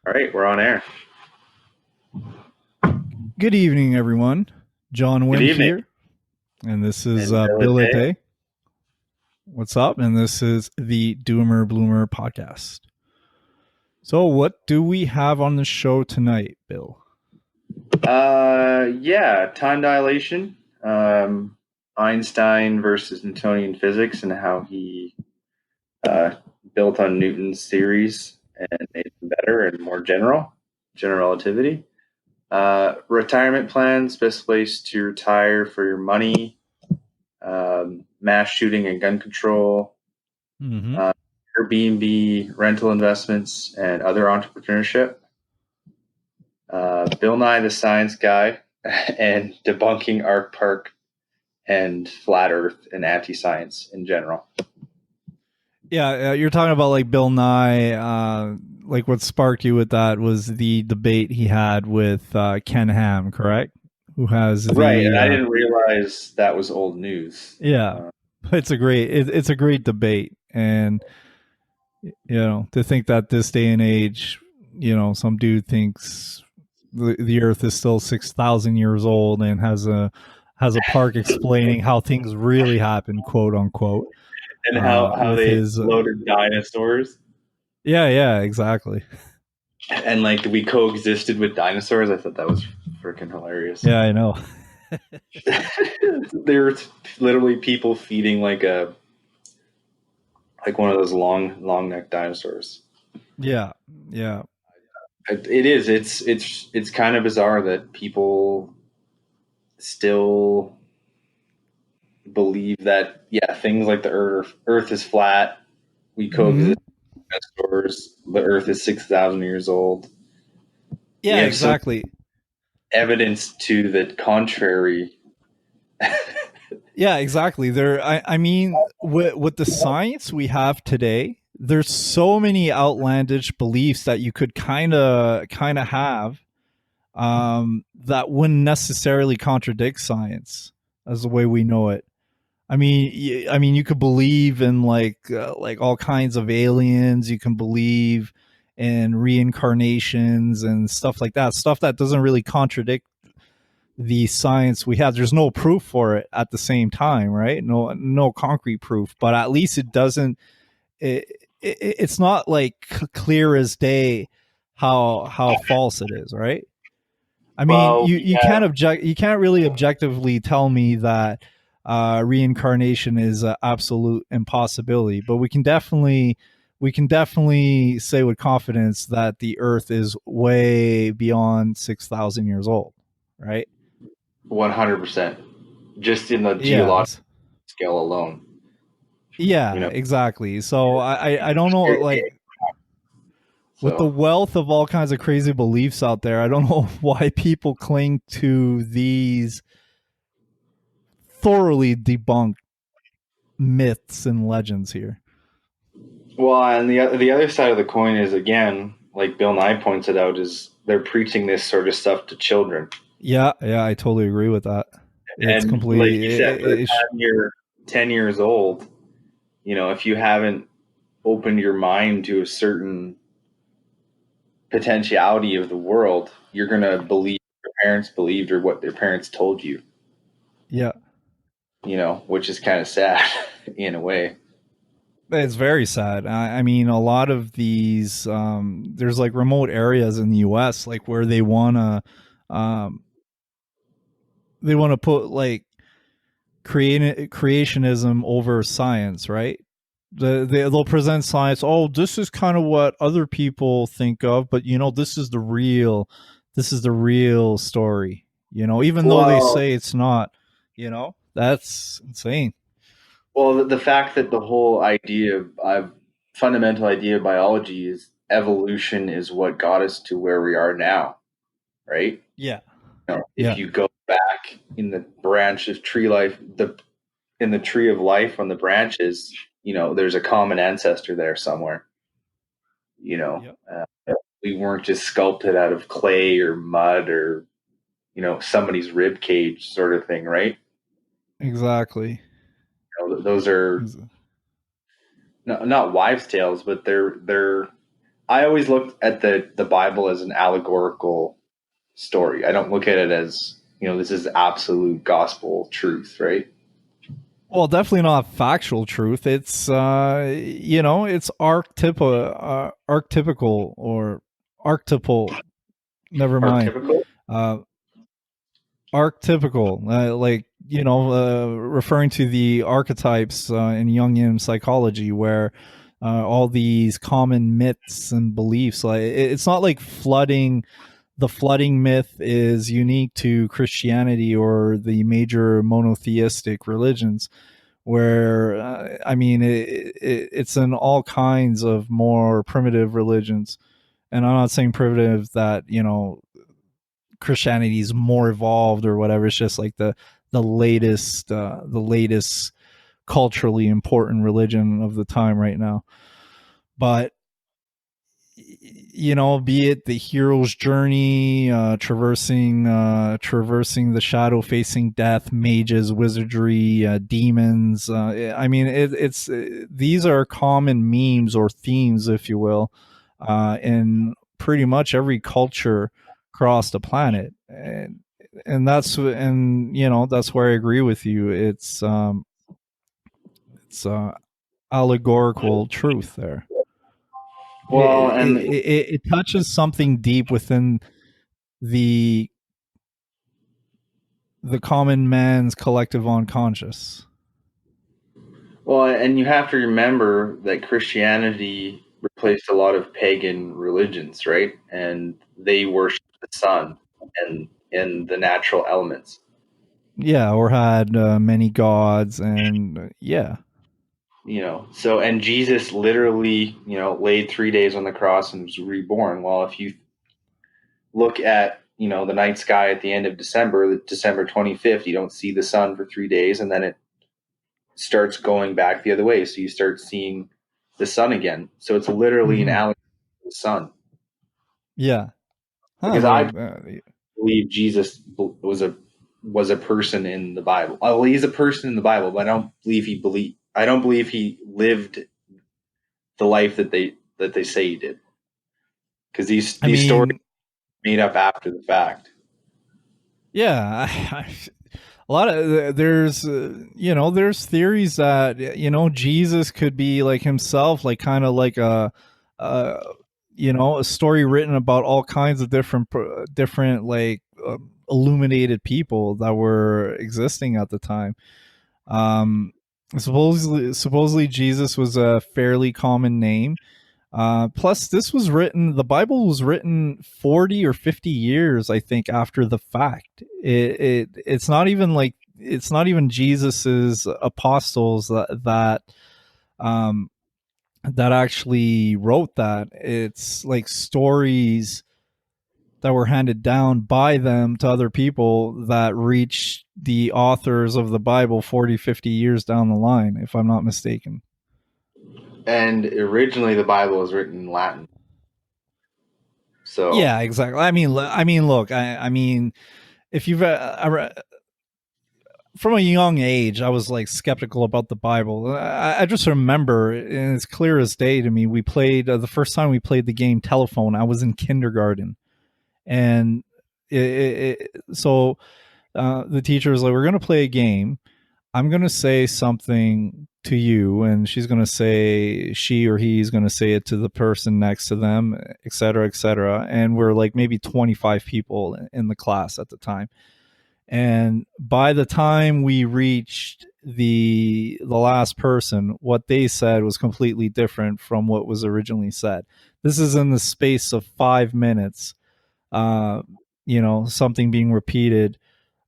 All right, we're on air. Good evening, everyone. John Good Wimp evening. here, and this is And Bill Day. What's up? And this is the Doomer Bloomer podcast. So, what do we have on the show tonight, Bill? yeah, time dilation. Einstein versus Newtonian physics and how he uh, built on Newton's theories and made them better and more general relativity. Retirement plans, best place to retire for your money, mass shooting and gun control, Mm-hmm. uh, Airbnb rental investments, and other entrepreneurship. Bill Nye the Science Guy, and debunking Arc Park and flat Earth and anti-science in general. Yeah, you're talking about like Bill Nye. Like what sparked you with that was the debate he had with Ken Ham, correct? Who has Right, and the I didn't realize that was old news. yeah. It's a great debate, and to think that this day and age, some dude thinks the Earth is still 6,000 years old and has a park explaining how things really happen, quote unquote. And how With they his loaded dinosaurs yeah, exactly. and like we coexisted with dinosaurs. I thought that was freaking hilarious. Yeah, I know. There were literally people feeding like one of those long neck dinosaurs. Yeah, yeah, It is. It's kind of bizarre that people still believe that things like the Earth is flat. We hmm coexist with dinosaurs. The Earth is 6,000 years old. We yeah, have so exactly. evidence to the contrary. Yeah, exactly. I mean, with the science we have today, there's so many outlandish beliefs that you could kind of have that wouldn't necessarily contradict science as the way we know it. I mean, you could believe in like all kinds of aliens. You can believe in reincarnations and stuff like that. Stuff that doesn't really contradict the science we have. There's no proof for it at the same time, right? No concrete proof, but at least it doesn't. It's not like clear as day how false it is, right? I mean, Well, you can't really objectively tell me that reincarnation is an absolute impossibility, but we can definitely say with confidence that the Earth is way beyond 6,000 years old, right? 100%. Just in the geological Yes. scale alone. You Yeah, know, exactly. So I don't know, like with the so wealth of all kinds of crazy beliefs out there, I don't know why people cling to these thoroughly debunked myths and legends here. well, and the other side of the coin is again, like Bill Nye points it out, is they're preaching this sort of stuff to children. Yeah, I totally agree with that. It's And like completely you said, for the time you're 10 years old, if you haven't opened your mind to a certain potentiality of the world, you're going to believe your parents believed or what their parents told you, yeah, which is kind of sad in a way. it's very sad. I mean, a lot of these there's like remote areas in the U.S. like where um, they want to put like creationism over science, right? They'll present science. Oh, this is kind of what other people think of, but this is the real story. Even though they Well, say it's not. That's insane. the fact that the whole fundamental idea of biology is evolution is what got us to where we are now, right? Yeah, If yeah, you go back in the branch of tree life, in the tree of life on the branches, there's a common ancestor there somewhere. You know, yep, uh, we weren't just sculpted out of clay or mud or somebody's rib cage sort of thing, right? exactly. Those are not wives' tales, but they're I always looked at the Bible as an allegorical story. I don't look at it as, this is absolute gospel truth, right? Well, definitely not factual truth. It's it's archetypical or archetypal. Never mind. Archetypical. Uh, Archetypical, like referring to the archetypes in Jungian psychology, where all these common myths and beliefs. Like it's not like flooding. The flooding myth is unique to Christianity or the major monotheistic religions. Where it's in all kinds of more primitive religions, and I'm not saying primitive that Christianity is more evolved or whatever. It's just like the latest culturally important religion of the time right now. But be it the hero's journey, traversing the shadow, facing death, mages, wizardry, demons. It's these are common memes or themes, if you will, in pretty much every culture across the planet, that's where I agree with you. It's allegorical truth there. it, Well, it, and it touches something deep within the the common man's collective unconscious. you have to remember that Christianity replaced a lot of pagan religions, right? And they worship the sun and the natural elements. Yeah, or had many gods, and yeah. So, and Jesus literally, laid 3 days on the cross and was reborn. Well, if you look at, the night sky at the end of December, December 25th, you don't see the sun for 3 days, and then it starts going back the other way. So you start seeing the sun again. So it's literally an Mm-hmm. allegory of the sun. Yeah. Huh, Because I the, believe Jesus was a person in the Bible. Well, he's a person in the Bible, but I don't believe he lived the life that they say he did. Because I these stories mean, made up after the fact. yeah, a lot of there's theories that Jesus could be like himself, like kind of like a a story written about all kinds of different like illuminated people that were existing at the time. um supposedly Jesus was a fairly common name. Plus, the Bible was written 40 or 50 years, I think, after the fact. It's not even Jesus's apostles um, that actually wrote that. It's like stories that were handed down by them to other people that reached the authors of the Bible 40, 50 years down the line, if I'm not mistaken. And originally the Bible was written in Latin. So Yeah, exactly. Look, if you've from a young age, I was like skeptical about the Bible. I just remember, and it's clear as day to me. We played the first time we played the game Telephone. I was in kindergarten, and so the teacher was like, "We're going to play a game. I'm going to say something to you, and she or he's going to say it to the person next to them, et cetera, et cetera." And we're like maybe 25 people in the class at the time. And by the time we reached the last person, what they said was completely different from what was originally said. This is in the space of 5 minutes. Uh, something being repeated.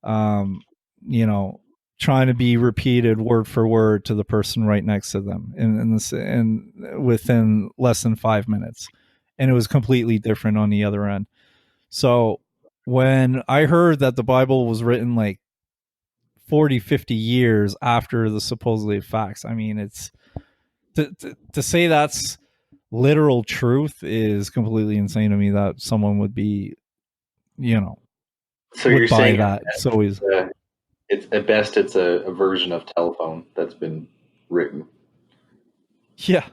Um, you know, trying to be repeated word for word to the person right next to them, and within less than 5 minutes, and it was completely different on the other end. So when I heard that the Bible was written like 40, 50 years after the supposedly facts, it's to say that's literal truth is completely insane to me, that someone would be, you're would buy saying that. So is it's at best it's a version of telephone that's been written. yeah,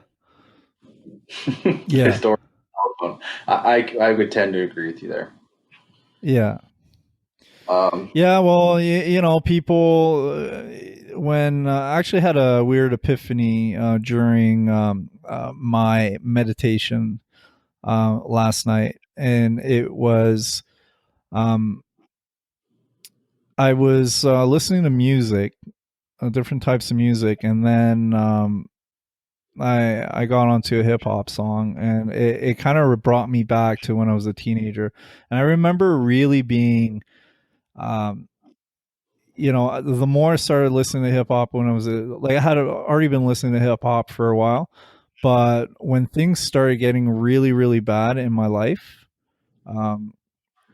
yeah. Historical I would tend to agree with you there. Yeah. Um, Yeah, well, people when I actually had a weird epiphany during my meditation last night, and it was um, I was listening to music, different types of music, and then I got onto a hip hop song, and it kind of brought me back to when I was a teenager, and I remember really being um, the more I started listening to hip hop when I was like I had already been listening to hip hop for a while, but when things started getting really, really bad in my life, um,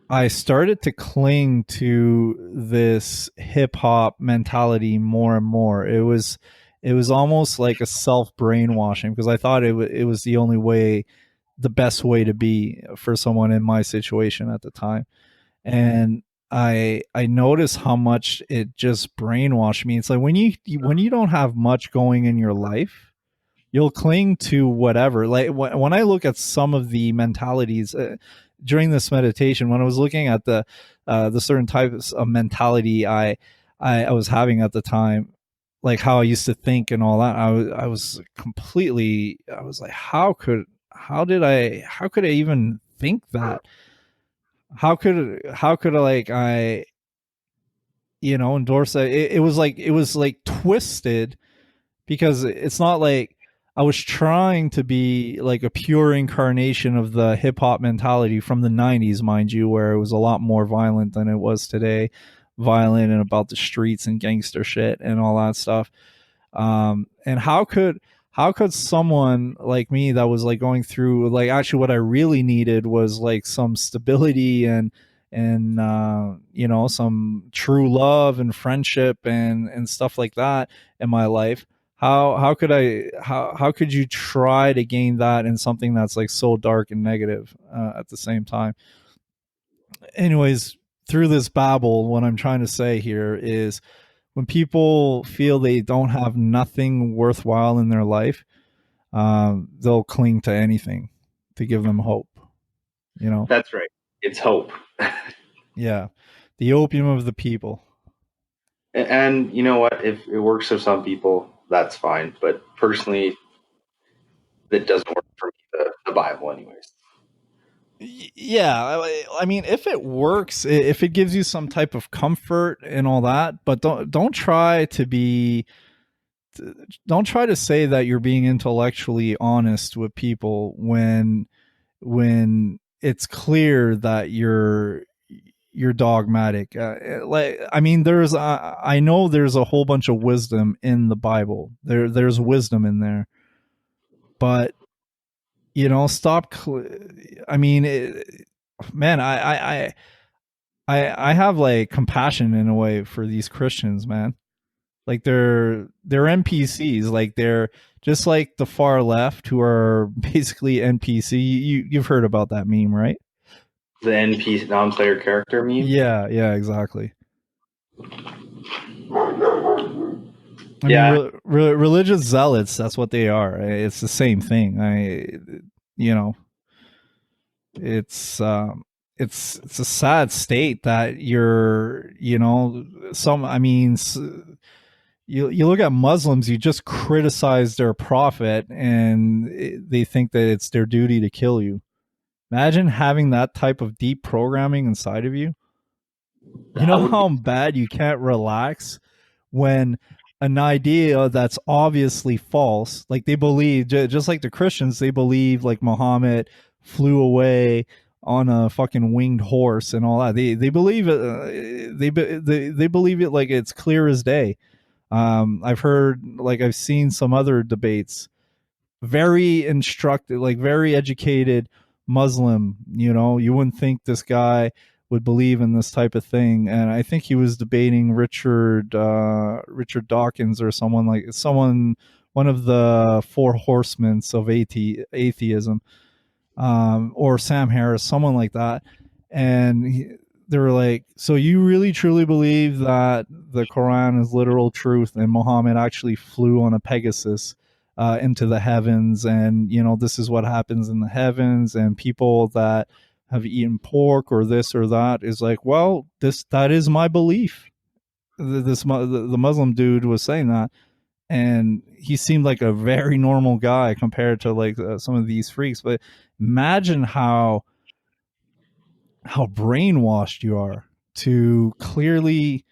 I started to cling to this hip hop mentality more and more. It was almost like a self brainwashing because I thought it was the only way, the best way to be for someone in my situation at the time, and I notice how much it just brainwashed me. It's like when you don't have much going in your life, you'll cling to whatever. Like when I look at some of the mentalities during this meditation, when I was looking at the certain types of mentality I was having at the time, like how I used to think and all that, I was completely, I was like, how could I even think that? How could I, like, I endorse that? It was like twisted, because it's not like I was trying to be like a pure incarnation of the hip hop mentality from the 90s, mind you, where it was a lot more violent than it was today, violent and about the streets and gangster shit and all that stuff. And how could someone like me that was like going through, like, actually what I really needed was like some stability and some true love and friendship and stuff like that in my life. How could you try to gain that in something that's like so dark and negative at the same time? Anyways, through this babble, what I'm trying to say here is, when people feel they don't have nothing worthwhile in their life, they'll cling to anything to give them hope. You know, that's right. It's hope. yeah, the opium of the people. And you know what? If it works for some people, that's fine. But personally, that doesn't work for me, the Bible, anyways. Yeah, I mean, if it works, if it gives you some type of comfort and all that, but don't try to say that you're being intellectually honest with people when it's clear that you're dogmatic. Like, I mean, I know there's a whole bunch of wisdom in the Bible. There's wisdom in there, but stop. I mean, man, I have like compassion in a way for these Christians, man. Like they're NPCs. Like they're just like the far left, who are basically NPC. You've heard about that meme, right? The NPC, non-player character meme. Yeah, yeah, exactly. I mean, Yeah, religious zealots, that's what they are. It's the same thing. You know, it's it's a sad state that I mean, you look at Muslims, you just criticize their prophet, and they think that it's their duty to kill you. Imagine having that type of deep programming inside of you. You know that would be. how bad you can't relax when an idea that's obviously false, like they believe, just like the Christians, they believe like Muhammad flew away on a fucking winged horse and all that. They believe it. They believe it like it's clear as day. I've seen some other debates, very instructed, like very educated Muslim. You wouldn't think this guy would believe in this type of thing. And I think he was debating Richard Dawkins, or one of the four horsemen of atheism, or Sam Harris, someone like that. And they were like, "So you really truly believe that the Quran is literal truth and Muhammad actually flew on a Pegasus into the heavens, and this is what happens in the heavens, and people that have eaten pork or this or that is like, well, that is my belief. The Muslim dude was saying that, and he seemed like a very normal guy compared to like some of these freaks. But imagine how brainwashed you are to clearly,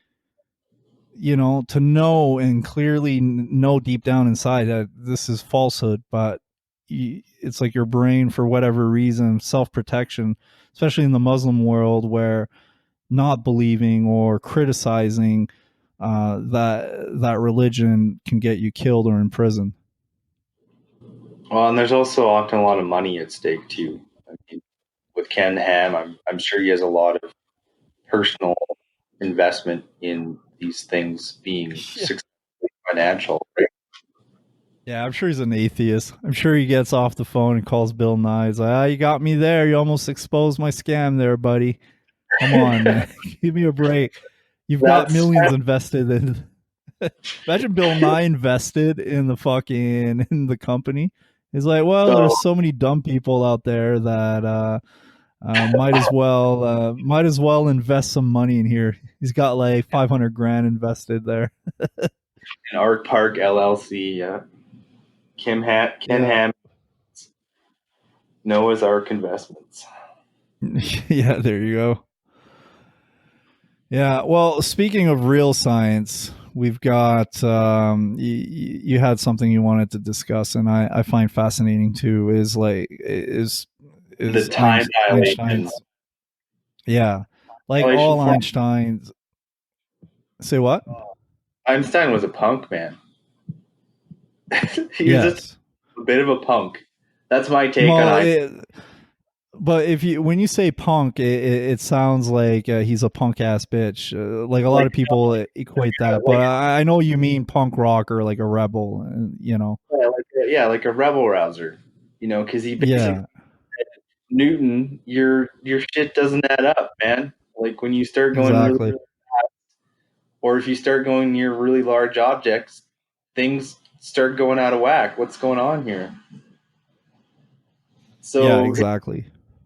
to know and clearly know deep down inside that this is falsehood, but it's like your brain, for whatever reason, self-protection, especially in the Muslim world, where not believing or criticizing that religion can get you killed or in prison. Well, and there's also often a lot of money at stake too. I mean, with Ken Ham, I'm sure he has a lot of personal investment in these things being Yeah. successfully financial. Right? Yeah, I'm sure he's an atheist. I'm sure he gets off the phone and calls Bill Nye. He's like, you got me there. You almost exposed my scam there, buddy. Come on, man. Give me a break. You've got That's millions invested in. Imagine Bill Nye invested in the company. He's like, well, so. there's so many dumb people out there that might as well invest some money in here. He's got like 500 grand invested there. In Art Park LLC, Ken Yeah. Ham, Noah's Ark Investments. Yeah, there you go. Yeah, well, speaking of real science, we've got you had something you wanted to discuss, and I find fascinating too. The Is time dilation. Einstein's, yeah, like Dilation all form. Einstein's. Say what? Einstein was a punk, man. He was just Yes. a bit of a punk. That's my take on Well, Einstein. but when you say punk, it sounds like he's a punk ass bitch. Like a lot Like, of people equate that, but like, I know you mean punk rock or like a rebel. like a rebel rouser. Because he basically Yeah, Newton, your shit doesn't add up, man. Like when you start going really, exactly. or if you start going near really large objects, things start going out of whack. What's going on here? Yeah, So exactly.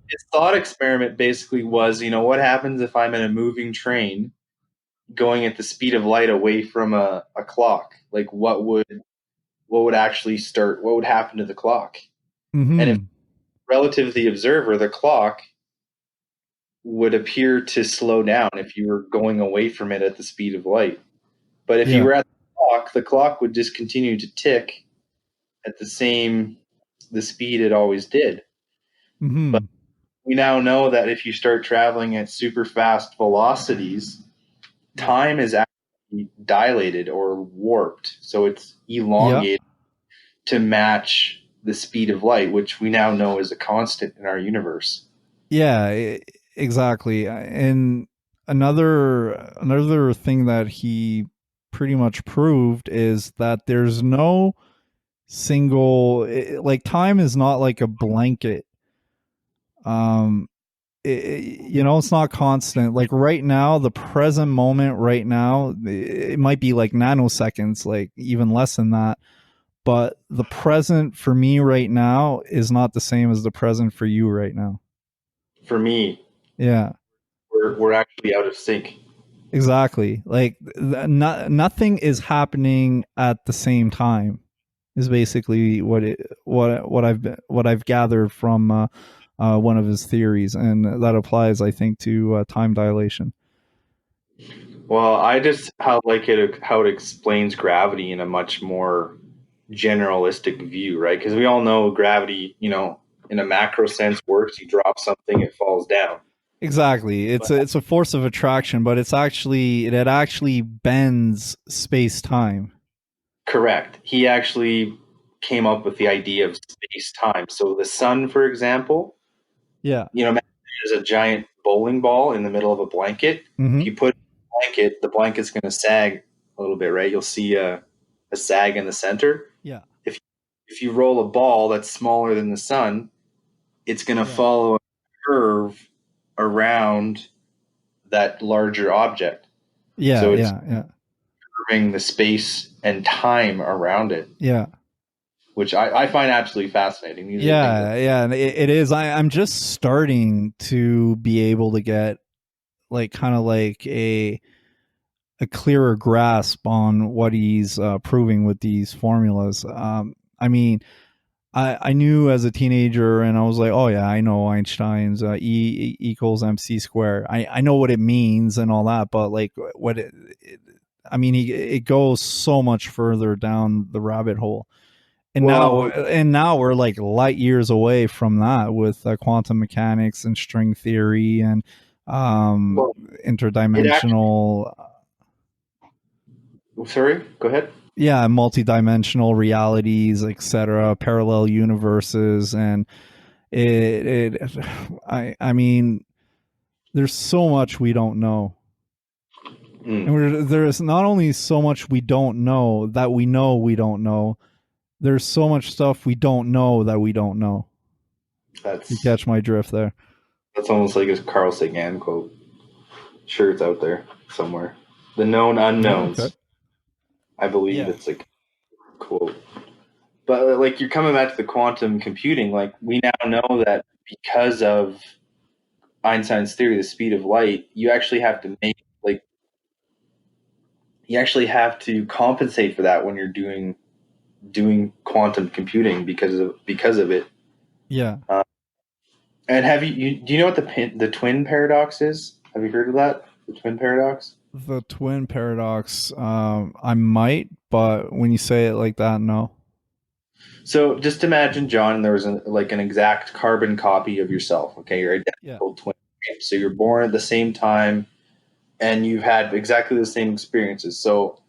his thought experiment basically was, what happens if I'm in a moving train going at the speed of light away from a clock? Like what would actually start? What would happen to the clock? And if Hmm. relative to the observer, the clock would appear to slow down if you were going away from it at the speed of light. But if you Yeah. were at the clock would just continue to tick at the speed it always did. But Hmm. we now know that if you start traveling at super fast velocities, Yeah. time is actually dilated or warped. So it's Yeah. elongated to match the speed of light, which we now know is a constant in our universe. Yeah. Exactly. And another thing that he pretty much proved is that there's no like time is not like a blanket. Um, it's not constant. Like right now, the present moment right now, it might be like nanoseconds, like even less than that. But the present for me right now is not the same as the present for you right now. For me, Yeah, we're actually out of sync. exactly. Like nothing is happening at the same time. Is basically what I've gathered from one of his theories, and that applies, I think, to time dilation. Well, I just how it explains gravity in a much more generalistic view, right? Because we all know gravity, in a macro sense works. You drop something, it falls down. Exactly. It's a force of attraction, but it actually bends space time. Correct. He actually came up with the idea of space time. So the sun, for example, Yeah. imagine there's a giant bowling ball in the middle of a blanket. If Mm-hmm. you put the blanket's going to sag a little bit, right? You'll see a sag in the center. Yeah. If you roll a ball that's smaller than the sun, it's going to Yeah. follow a curve around that larger object. Yeah. So it's Yeah. Yeah. curving the space and time around it. Yeah. which I find absolutely fascinating. These are things that, Yeah, and it is. I'm just starting to be able to get like kind of like a clearer grasp on what he's proving with these formulas. I mean, I knew as a teenager, and I was like, oh yeah, I know Einstein's E equals mc squared. I know what it means and all that, but like what I mean, it goes so much further down the rabbit hole. well, And now we're like light years away from that with quantum mechanics and string theory and well, it actually. interdimensional, Sorry, go ahead. yeah, multidimensional realities, etc., parallel universes, and it I mean, there's so much we don't know. Mm, And there's not only so much we don't know that we know we don't know, there's so much stuff we don't know that we don't know. You that's catch my drift there? that's almost like a Carl Sagan quote. Sure, it's out there somewhere. The known Oh, okay. unknowns. I believe Yeah. it's like a quote. But like you're coming back to the quantum computing, like we now know that because of Einstein's theory, the speed of light, you actually have to make like you actually have to compensate for that when you're doing quantum computing because of it. Yeah. Uh, and do you know what the twin paradox is? Have you heard of that? The twin paradox. The twin paradox. I might, but when you say it like that, no. So just imagine, John, there was like an exact carbon copy of yourself. Okay, you're Yeah. identical twin. So you're born at the same time, and you've had exactly the same experiences. So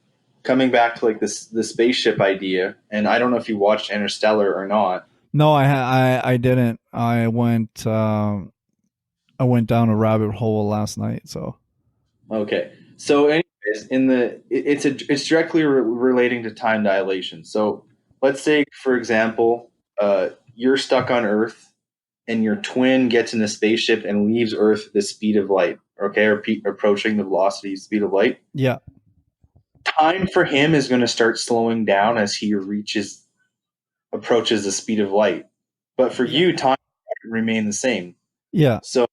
coming back to like the spaceship idea, and I don't know if you watched Interstellar or not. No, I didn't. I went down a rabbit hole last night. So Okay, so anyways, it's directly relating to time dilation. So let's say, for example, you're stuck on Earth, and your twin gets in a spaceship and leaves Earth at the speed of light. Okay, or approaching the velocity speed of light. yeah, Time for him is going to start slowing down as he approaches the speed of light. But for yeah, you, time remain the same. yeah, So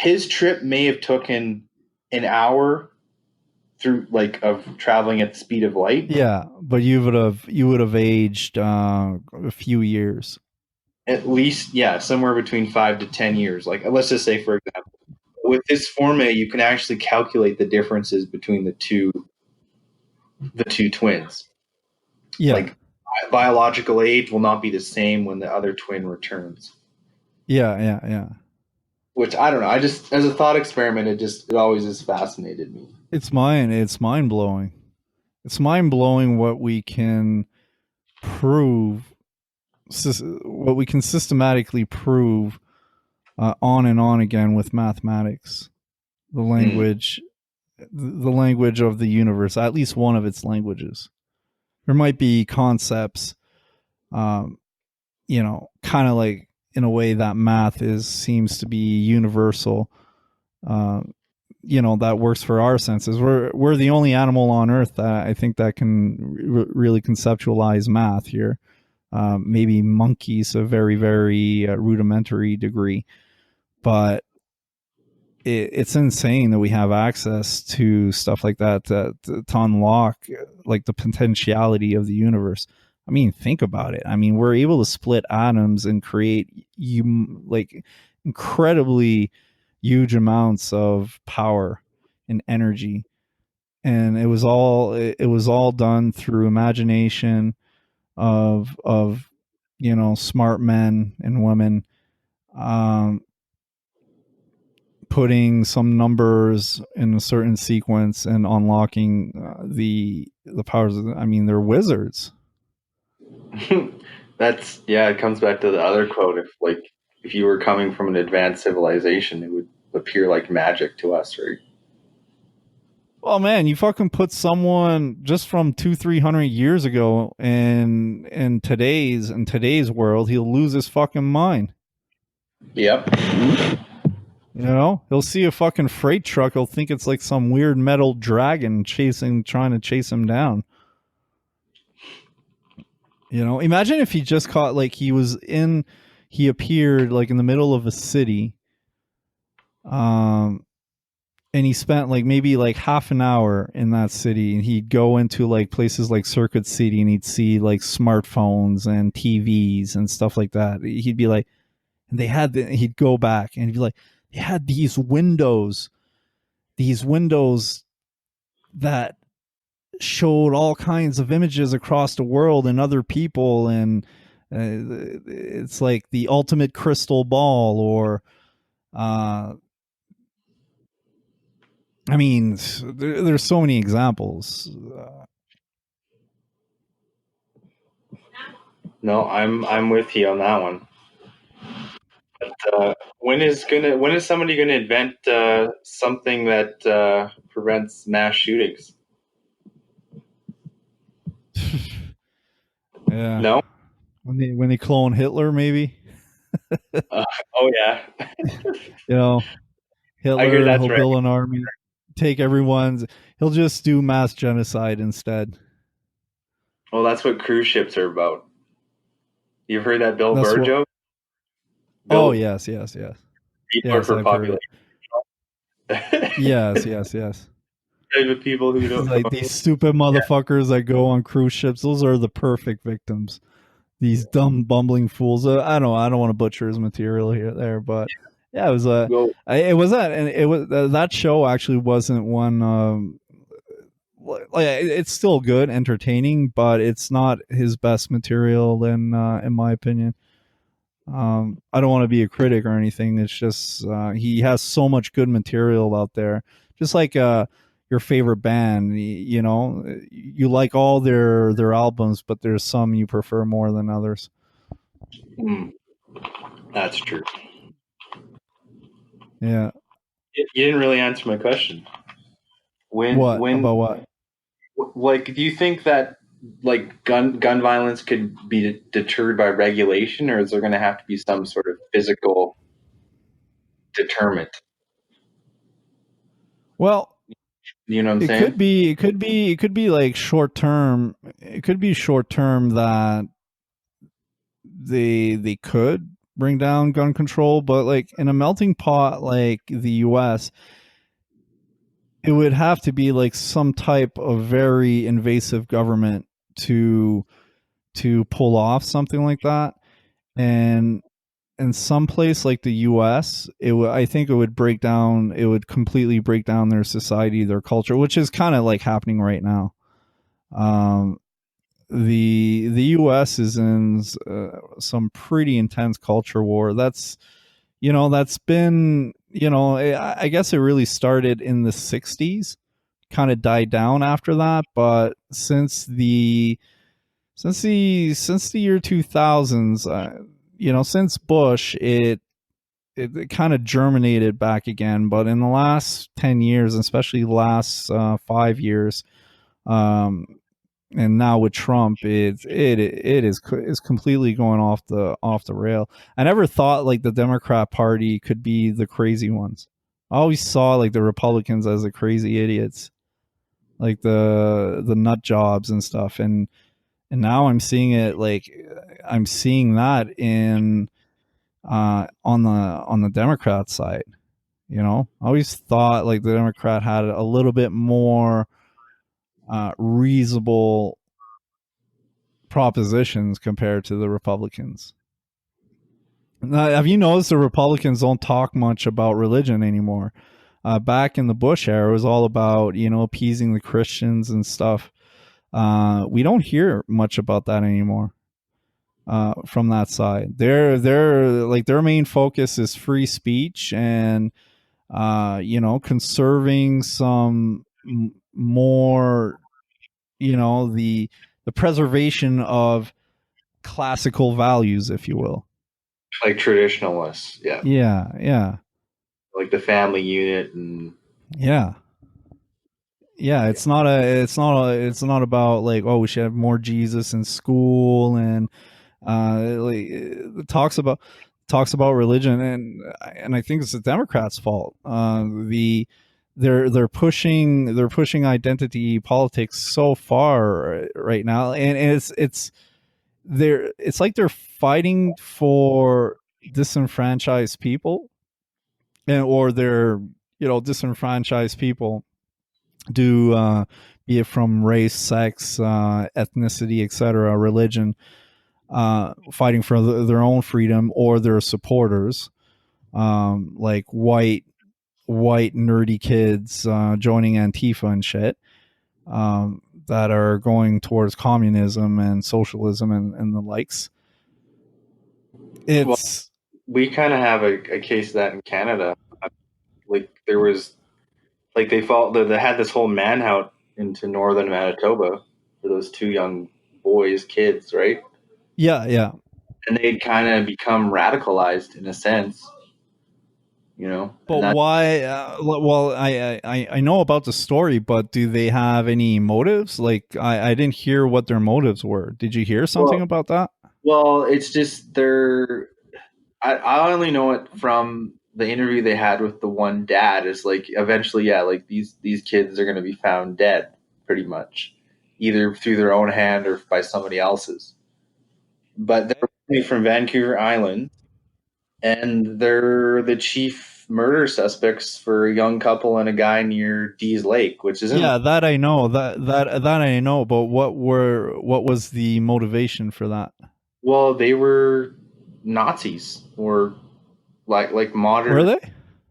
his trip may have taken an hour through like of traveling at the speed of light. yeah. But you would have aged a few years. At least, yeah, somewhere between 5 to 10 years. Like let's just say, for example, with this formula, you can actually calculate the differences between the two twins. Yeah, Like biological age will not be the same when the other twin returns. yeah, yeah, yeah. Which I don't know. I just as a thought experiment, it always has fascinated me. It's mine. It's mind blowing. It's mind blowing what we can prove, what we can systematically prove on and on again with mathematics. The Mm. language, the language of the universe, at least one of its languages. There might be concepts, um, kind of like in a way that math seems to be universal. Uh, that works for our senses. We're the only animal on Earth that I think that can really conceptualize math here. Maybe monkeys, a very very rudimentary degree, but it's insane that we have access to stuff like that to unlock like the potentiality of the universe. I mean, think about it. I mean, we're able to split atoms and create like incredibly huge amounts of power and energy, and it was all done through imagination of smart men and women, um, putting some numbers in a certain sequence and unlocking the powers of I mean, they're wizards. That's yeah. It comes back to the other quote. If you were coming from an advanced civilization, it would appear like magic to us, right? Oh man, you fucking put someone just from 200-300 years ago in today's world, he'll lose his fucking mind. Yep. He'll see a fucking freight truck, he'll think it's like some weird metal dragon trying to chase him down. You know, imagine if he just caught like he appeared like in the middle of a city, um, and he spent like maybe like half an hour in that city, and he'd go into like places like Circuit City, and he'd see like smartphones and TVs and stuff like that. He'd be like, and he'd go back and he'd be like, they had these windows that showed all kinds of images across the world and other people, and it's like the ultimate crystal ball, or uh I mean, there's so many examples. No, I'm with you on that one. But when is somebody gonna invent something that prevents mass shootings? Yeah, No. when they clone Hitler, maybe. Oh yeah, You know, I hear Hitler, that's he'll right. build an army, take everyone's. He'll just do mass genocide instead. Well, that's what cruise ships are about. You've heard that Bill That's Burr what. joke? Oh Bill, yes, yes, yes, people are yes. for I've heard population. it. Yes, yes, yes. With people who don't. Like these stupid motherfuckers that go on cruise ships. Those are the perfect victims. These dumb bumbling fools. I don't want to butcher his material here there, but yeah, it was Go. it was that, and it was that show actually wasn't one. Like it's still good, entertaining, but it's not his best material, in my opinion. I don't want to be a critic or anything. It's just he has so much good material out there. Just like your favorite band, you know, you like all their albums, but there's some you prefer more than others. Mm, that's true. Yeah. You didn't really answer my question. What When about what? like do you think that like gun violence could be deterred by regulation, or is there going to have to be some sort of physical deterrent? Well, You know what I'm it saying? could be. It could be like short term. It could be short term that they could bring down gun control, but like in a melting pot like the US, it would have to be like some type of very invasive government to pull off something like that. And in some place like the US, I think it would break down. It would completely break down their society, their culture, which is kind of like happening right now. Um, the U.S. is in some pretty intense culture war. That's been I guess it really started in the '60s, kind of died down after that, but since the year 2000s, since Bush, it kind of germinated back again. But in the last 10 years, especially the last 5 years, um, and now with Trump, it is completely going off the rail. I never thought like the Democrat Party could be the crazy ones. I always saw like the Republicans as the crazy idiots, like the nut jobs and stuff. And now I'm seeing that in on the Democrat side. I always thought like the Democrat had a little bit more reasonable propositions compared to the Republicans. Now, have you noticed the Republicans don't talk much about religion anymore? Back in the Bush era, it was all about appeasing the Christians and stuff. We don't hear much about that anymore from that side. Their main focus is free speech and conserving some more the preservation of classical values, if you will. Like traditionalists, yeah, Yeah, yeah, like the family unit and yeah, yeah. It's not about like, oh, we should have more Jesus in school, and like it talks about religion, and I think it's the Democrats' fault. They're pushing identity politics so far right now, and it's it's like they're fighting for disenfranchised people, and or they're, disenfranchised people do, be it from race, sex, ethnicity, etc., religion, fighting for their own freedom, or their supporters, like white nerdy kids joining Antifa and shit, that are going towards communism and socialism and the likes. Well, It's we kind of have a case of that in Canada. Like there was, like they had this whole manhunt into northern Manitoba for those two young boys, kids, right? yeah, yeah. And they'd kind of become radicalized in a sense, But and that, why? Well, I know about the story, but do they have any motives? Like, I didn't hear what their motives were. Did you hear something well, about that? it's just I only know it from the interview they had with the one dad. Is like eventually, yeah, like these kids are going to be found dead, pretty much, either through their own hand or by somebody else's. But they're originally from Vancouver Island, and they're the chief murder suspects for a young couple and a guy near Dees Lake, which is in. Yeah, that I know. That I know. But what was the motivation for that? Well, they were Nazis or like Were modern. they?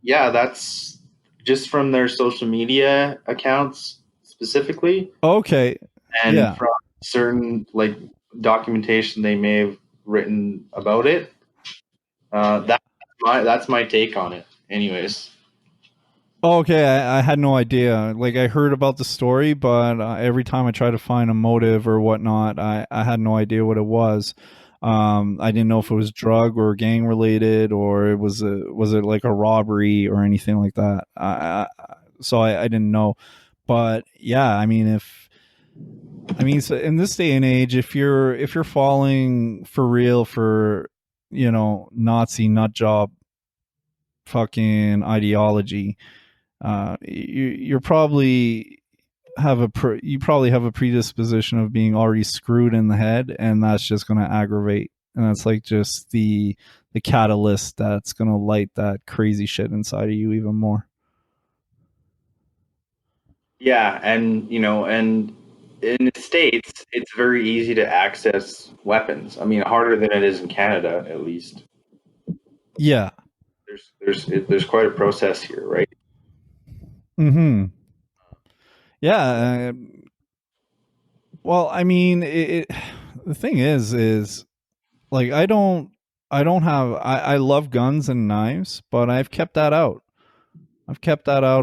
Yeah, that's just from their social media accounts specifically, Okay. and Yeah. from certain like documentation they may have written about it. That's my take on it. Anyways, Okay, I had no idea. Like, I heard about the story, but every time I try to find a motive or whatnot, I had no idea what it was. I didn't know if it was drug or gang related, or was it like a robbery or anything like that. So I didn't know. But yeah, I mean, so in this day and age, if you're falling for real for, Nazi nut job fucking ideology, you're probably you probably have a predisposition of being already screwed in the head, and that's just going to aggravate, and that's like just the catalyst that's going to light that crazy shit inside of you even more. yeah, and and in the states, it's very easy to access weapons. I mean, harder than it is in Canada, at least. Yeah. There's quite a process here, right? Mhm. Yeah. Well, I mean, the thing is like, I don't have I love guns and knives, but I've kept that out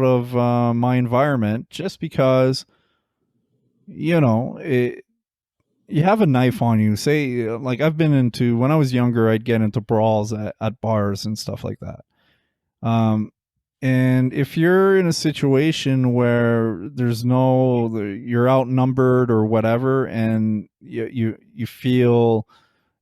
of my environment, just because, it, you have a knife on you. Say, like, I've been into, when I was younger, I'd get into brawls at bars and stuff like that. Um, and if you're in a situation where you're outnumbered or whatever, and you feel,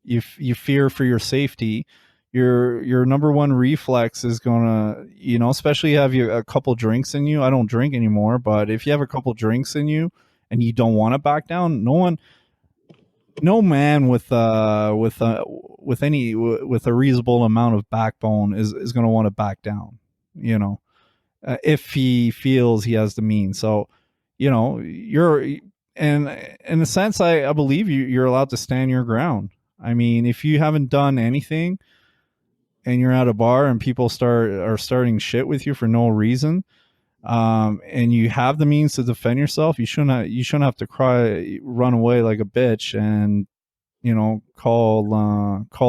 you fear for your safety, your number one reflex is gonna, especially have you a couple drinks in you. I don't drink anymore, but if you have a couple drinks in you and you don't want to back down, no man with a reasonable amount of backbone is going to want to back down, you know if he feels he has the means. So, you're, and in a sense, I believe you're allowed to stand your ground. I mean, if you haven't done anything and you're at a bar and people are starting shit with you for no reason, and you have the means to defend yourself, you shouldn't have to run away like a bitch, and call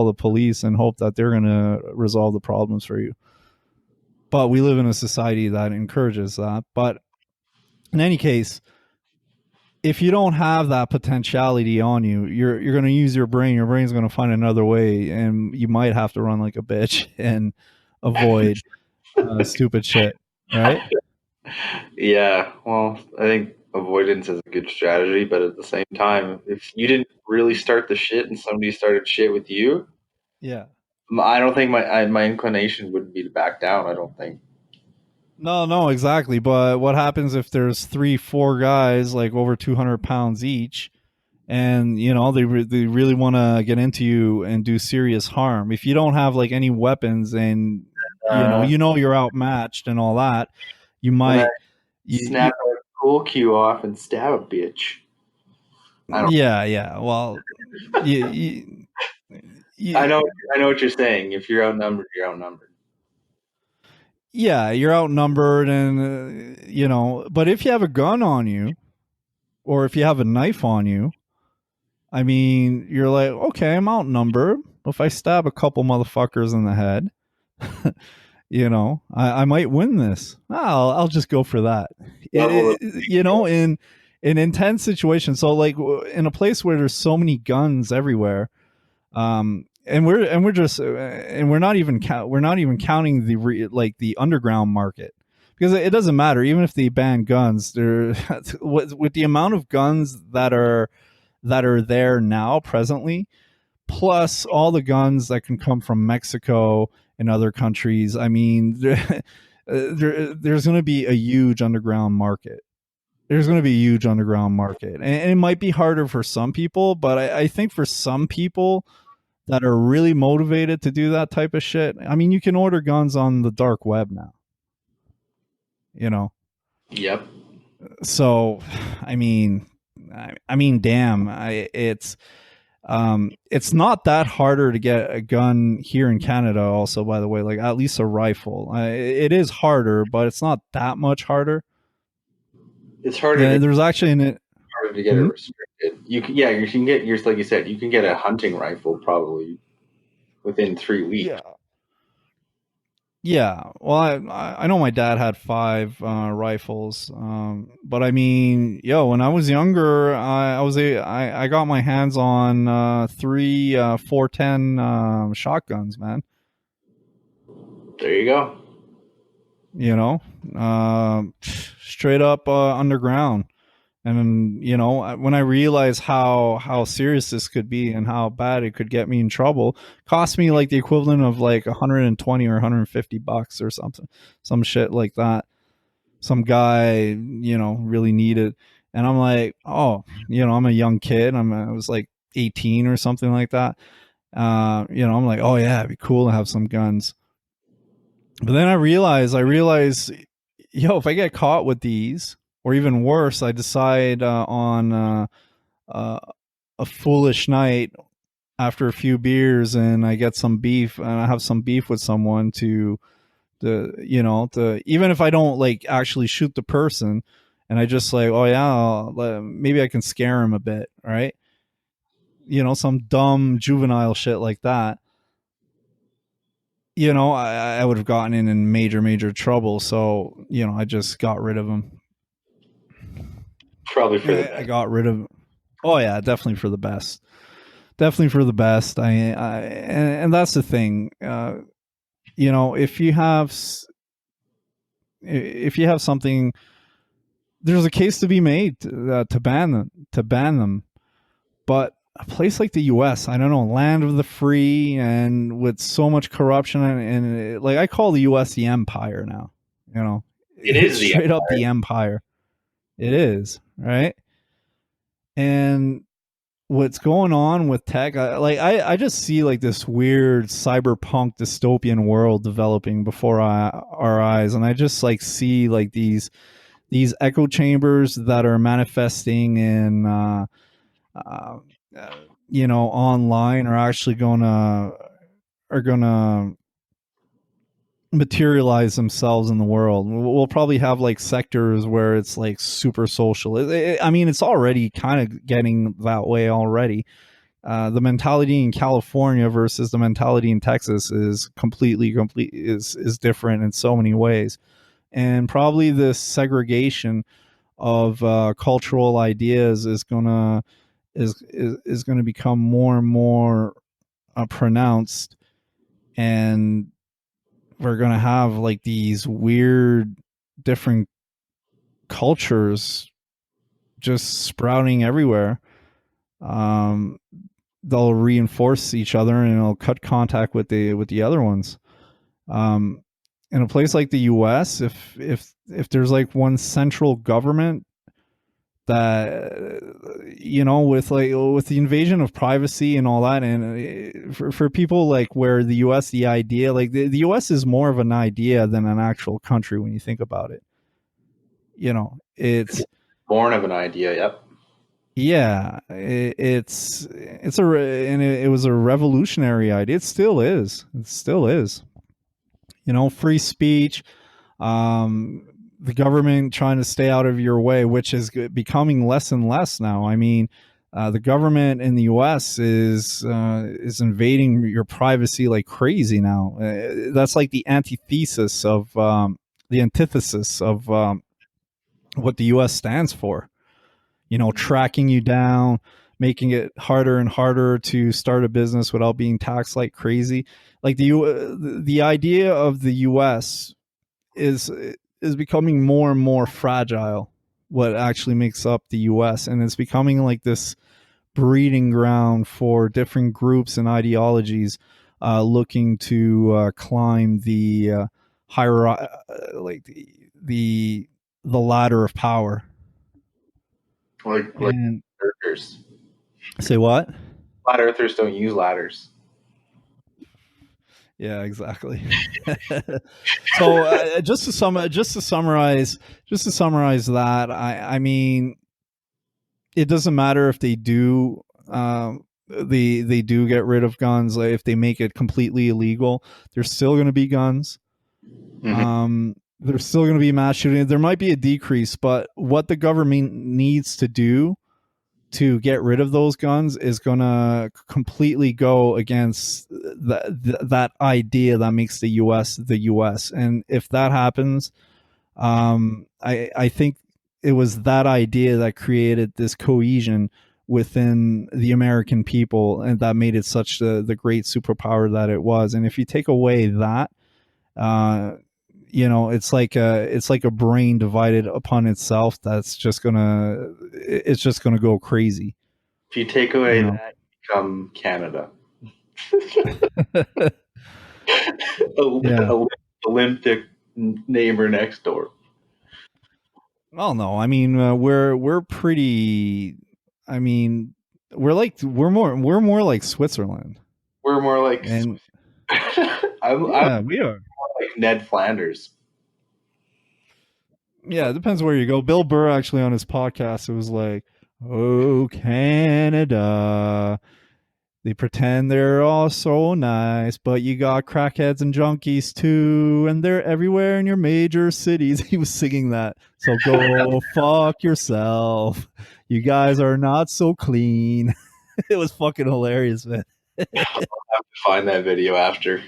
the police and hope that they're gonna resolve the problems for you. But we live in a society that encourages that. But in any case, if you don't have that potentiality on you, you're going to use your brain. Your brain's going to find another way, and you might have to run like a bitch and avoid stupid shit, right? Yeah, well, I think avoidance is a good strategy, but at the same time, if you didn't really start the shit and somebody started shit with you, Yeah. I don't think my inclination would be to back down. I don't think. No, no, exactly. But what happens if there's 3, 4 guys, like over 200 pounds each, and they really want to get into you and do serious harm. If you don't have like any weapons, and Uh, you're outmatched and all that, you when I might snap a cool cue off and stab a bitch. I don't. yeah, well, you, I know. you, I know what you're saying. If you're outnumbered, you're outnumbered. yeah, you're outnumbered, and but if you have a gun on you, or if you have a knife on you, I mean, you're like, okay, I'm outnumbered. If I stab a couple motherfuckers in the head, I might win this. I'll just go for that. Level of In intense situations. So like in a place where there's so many guns everywhere, and we're not even counting like the underground market, because it doesn't matter even if they ban guns. There, with the amount of guns that are there now presently, plus all the guns that can come from Mexico and other countries. I mean, there's going to be a huge underground market. There's going to be a huge underground market, and it might be harder for some people, but I think for some people that are really motivated to do that type of shit, I mean, you can order guns on the dark web now. You know, Yep. so I mean, damn, it's not that harder to get a gun here in Canada. Also, by the way, like at least a rifle, it is harder, but it's not that much harder. It's harder There's actually to get it hmm? restricted. You can get yours like you said. You can get a hunting rifle probably within 3 weeks. Yeah, yeah. Well, I know my dad had 5 rifles, but I mean, when I was younger, I got my hands on 3 410 shotguns, man. There you go. You know, straight up underground. And when I realized how serious this could be and how bad it could get me in trouble, cost me like the equivalent of like 120 or 150 bucks or something, some shit like that. Some guy really needed, and I'm like, oh, I'm a young kid. I was like 18 or something like that. I'm like, oh yeah, it'd be cool to have some guns. But then I realize, if I get caught with these, or even worse, I decide on uh, a foolish night after a few beers, and I get some beef, and I have some beef with someone to even if I don't like actually shoot the person, and I just like, oh yeah, maybe I can scare him a bit, right? Some dumb juvenile shit like that. I would have gotten in major trouble. So, I just got rid of him. Probably for the I best. got rid of. Oh yeah, definitely for the best. Definitely for the best. And that's the thing. If you have something, there's a case to be made to ban them. To ban them, but a place like the U.S., I don't know, land of the free, and with so much corruption, and like I call the U.S. the empire now. It It's is the straight up the empire. It is, right? And what's going on with tech, I just see like this weird cyberpunk dystopian world developing before our eyes, and I just like see like these echo chambers that are manifesting in uh, online, are gonna materialize themselves in the world. We'll probably have like sectors where it's like super social. I mean, it's already kind of getting that way already. The mentality in California versus the mentality in Texas is is different in so many ways, and probably this segregation of cultural ideas is gonna become more and more pronounced, and we're gonna have like these weird different cultures just sprouting everywhere. Um, they'll reinforce each other, and it'll cut contact with the other ones. Um, in a place like the U.S., if there's like one central government that with the invasion of privacy and all that, and for people like where the US, the idea, like the US is more of an idea than an actual country when you think about it. It's Born of an idea. Yep. yeah, it was a revolutionary idea. It still is. Free speech, the government trying to stay out of your way, which is becoming less and less now. I mean, the government in the U.S. is invading your privacy like crazy now. That's like the antithesis of what the U.S. stands for. Tracking you down, making it harder and harder to start a business without being taxed like crazy. Like the idea of the U.S. is becoming more and more fragile. What actually makes up the U.S. and it's becoming like this breeding ground for different groups and ideologies looking to climb the higher, like the ladder of power. Like And earthers. say what? Flat earthers don't use ladders. Yeah, exactly. So just to summarize that, I mean, it doesn't matter if they do they do get rid of guns. Like if they make it completely illegal, there's still going to be guns. Mm-hmm. There's still going to be mass shooting. There might be a decrease, but what the government needs to do to get rid of those guns is going to completely go against that idea that makes the U.S. the U.S. And if that happens, I think it was that idea that created this cohesion within the American people, and that made it such the great superpower that it was. And if you take away that, it's like a brain divided upon itself that's just gonna go crazy. If you take away that, you become Canada. Yeah. Olympic neighbor next door. Well, no, I mean we're pretty. I mean we're more like Switzerland, We're more like and I'm yeah, we are. like Ned Flanders. Yeah, it depends where you go. Bill Burr actually on his podcast, it was like, "Oh, Canada, they pretend they're all so nice, but you got crackheads and junkies too, and they're everywhere in your major cities." He was singing that. So go fuck yourself. You guys are not so clean. It was fucking hilarious, man. I'll have to find that video after.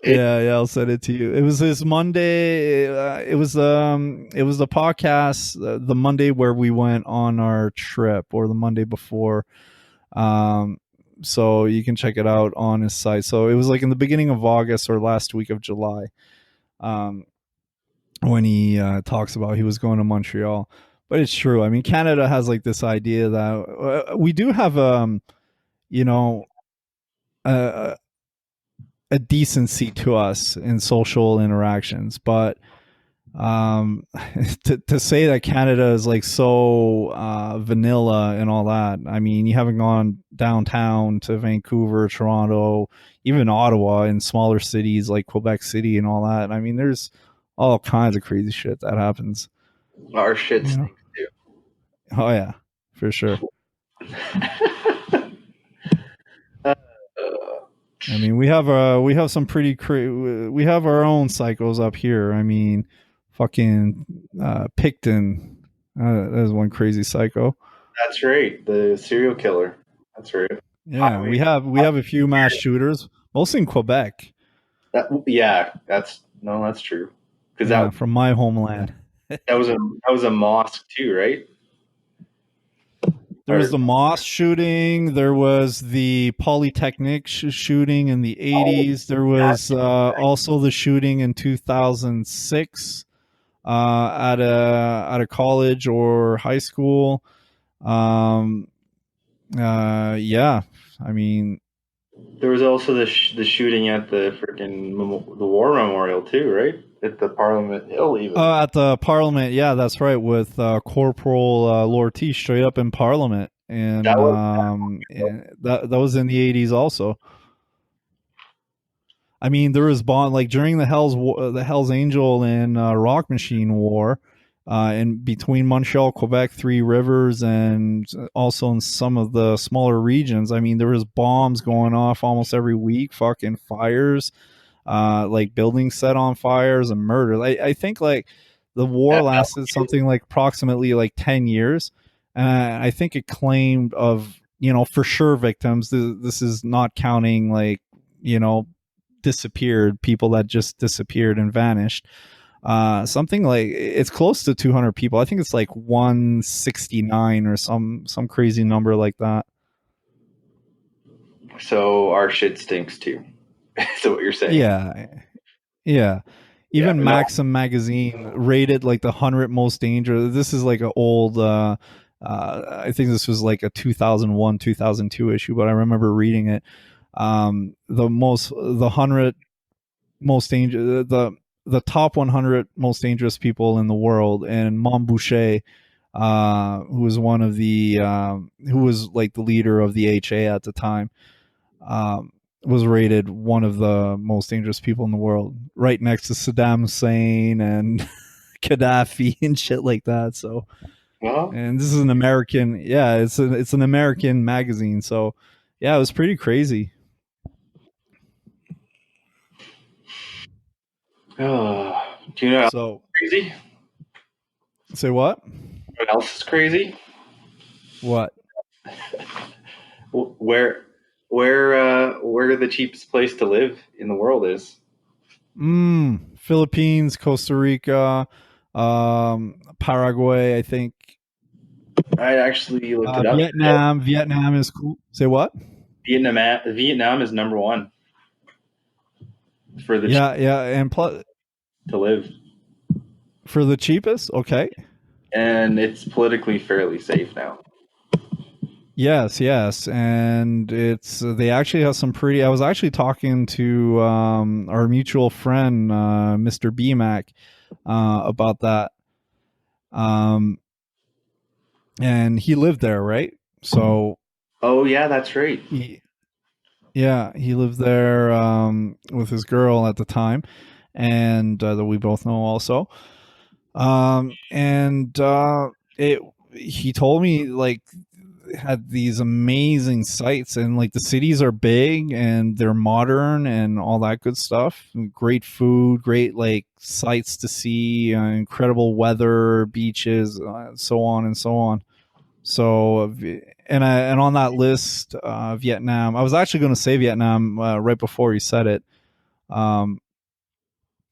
Yeah, I'll send it to you. It was this Monday. It was the podcast the Monday where we went on our trip, or the Monday before. So you can check it out on his site. So it was like in the beginning of August or last week of July, when he talks about he was going to Montreal. But it's true. I mean, Canada has like this idea that we do have you know a, a decency to us in social interactions, but to say that Canada is like so vanilla and all that. I mean, you haven't gone downtown to Vancouver, Toronto, even Ottawa, and smaller cities like Quebec City and all that. I mean, there's all kinds of crazy shit that happens. Our shit You know? stinks too. Oh yeah, for sure. I mean, we have some pretty we have our own psychos up here. I mean, fucking Picton, that is one crazy psycho. That's right. The serial killer. That's right. Yeah, we have a few mass shooters, mostly in Quebec. Yeah, that's true. Because Yeah, from my homeland. that was a mosque too, right? There was the mosque shooting. There was the Polytechnic shooting in the 80s. There was also the shooting in 2006 at a college or high school. Yeah, I mean, There was also the shooting at the freaking the war memorial too, right? At the Parliament Hill, even. At the Parliament, yeah, that's right, with Corporal Lortie straight up in Parliament, That was and that was in the '80s also. I mean, there was bond like during the Hell's Angel and Rock Machine War, in between Montreal, Quebec, Three Rivers, and also in some of the smaller regions. I mean, there was bombs going off almost every week, fucking fires, like buildings set on fires and murders. I think like the war lasted something like approximately like 10 years. I think it claimed of for sure victims. This is not counting like you know disappeared people that just disappeared and vanished. Something like it's close to 200 people. I think it's like 169 or some crazy number like that. so our shit stinks too. So what you're saying? Yeah, yeah. Yeah, Even no. Maxim magazine rated like the 100 most dangerous. This is like an old. I think this was like a 2001, 2002 issue, but I remember reading it. The 100 most dangerous the top 100 most dangerous people in the world, and Mom Boucher, who was one of the who was like the leader of the HA at the time, um, was rated one of the most dangerous people in the world, right next to Saddam Hussein and Gaddafi and shit like that. So, Well, and this is an American, yeah, it's an American magazine. So, yeah, it was pretty crazy. do you know So, crazy? say what? What else is crazy? What? Where where the cheapest place to live in the world is? Philippines, Costa Rica, Paraguay, I think. I actually looked it up. Vietnam is cool. Say what? Vietnam is number one for the cheap Yeah, yeah, and plus to live, for the cheapest. Okay. and it's politically fairly safe now. Yes, yes, and it's they actually have some pretty. I was actually talking to our mutual friend, Mr. BMAC, about that, um, and he lived there, right? So Oh yeah, that's right. he, yeah, he lived there with his girl at the time, and that we both know also. And it he told me like had these amazing sites, and like the cities are big and they're modern and all that good stuff. Great food, great like sights to see, incredible weather, beaches, so on and so on. So, and on that list, Vietnam. I was actually going to say Vietnam right before you said it. Um,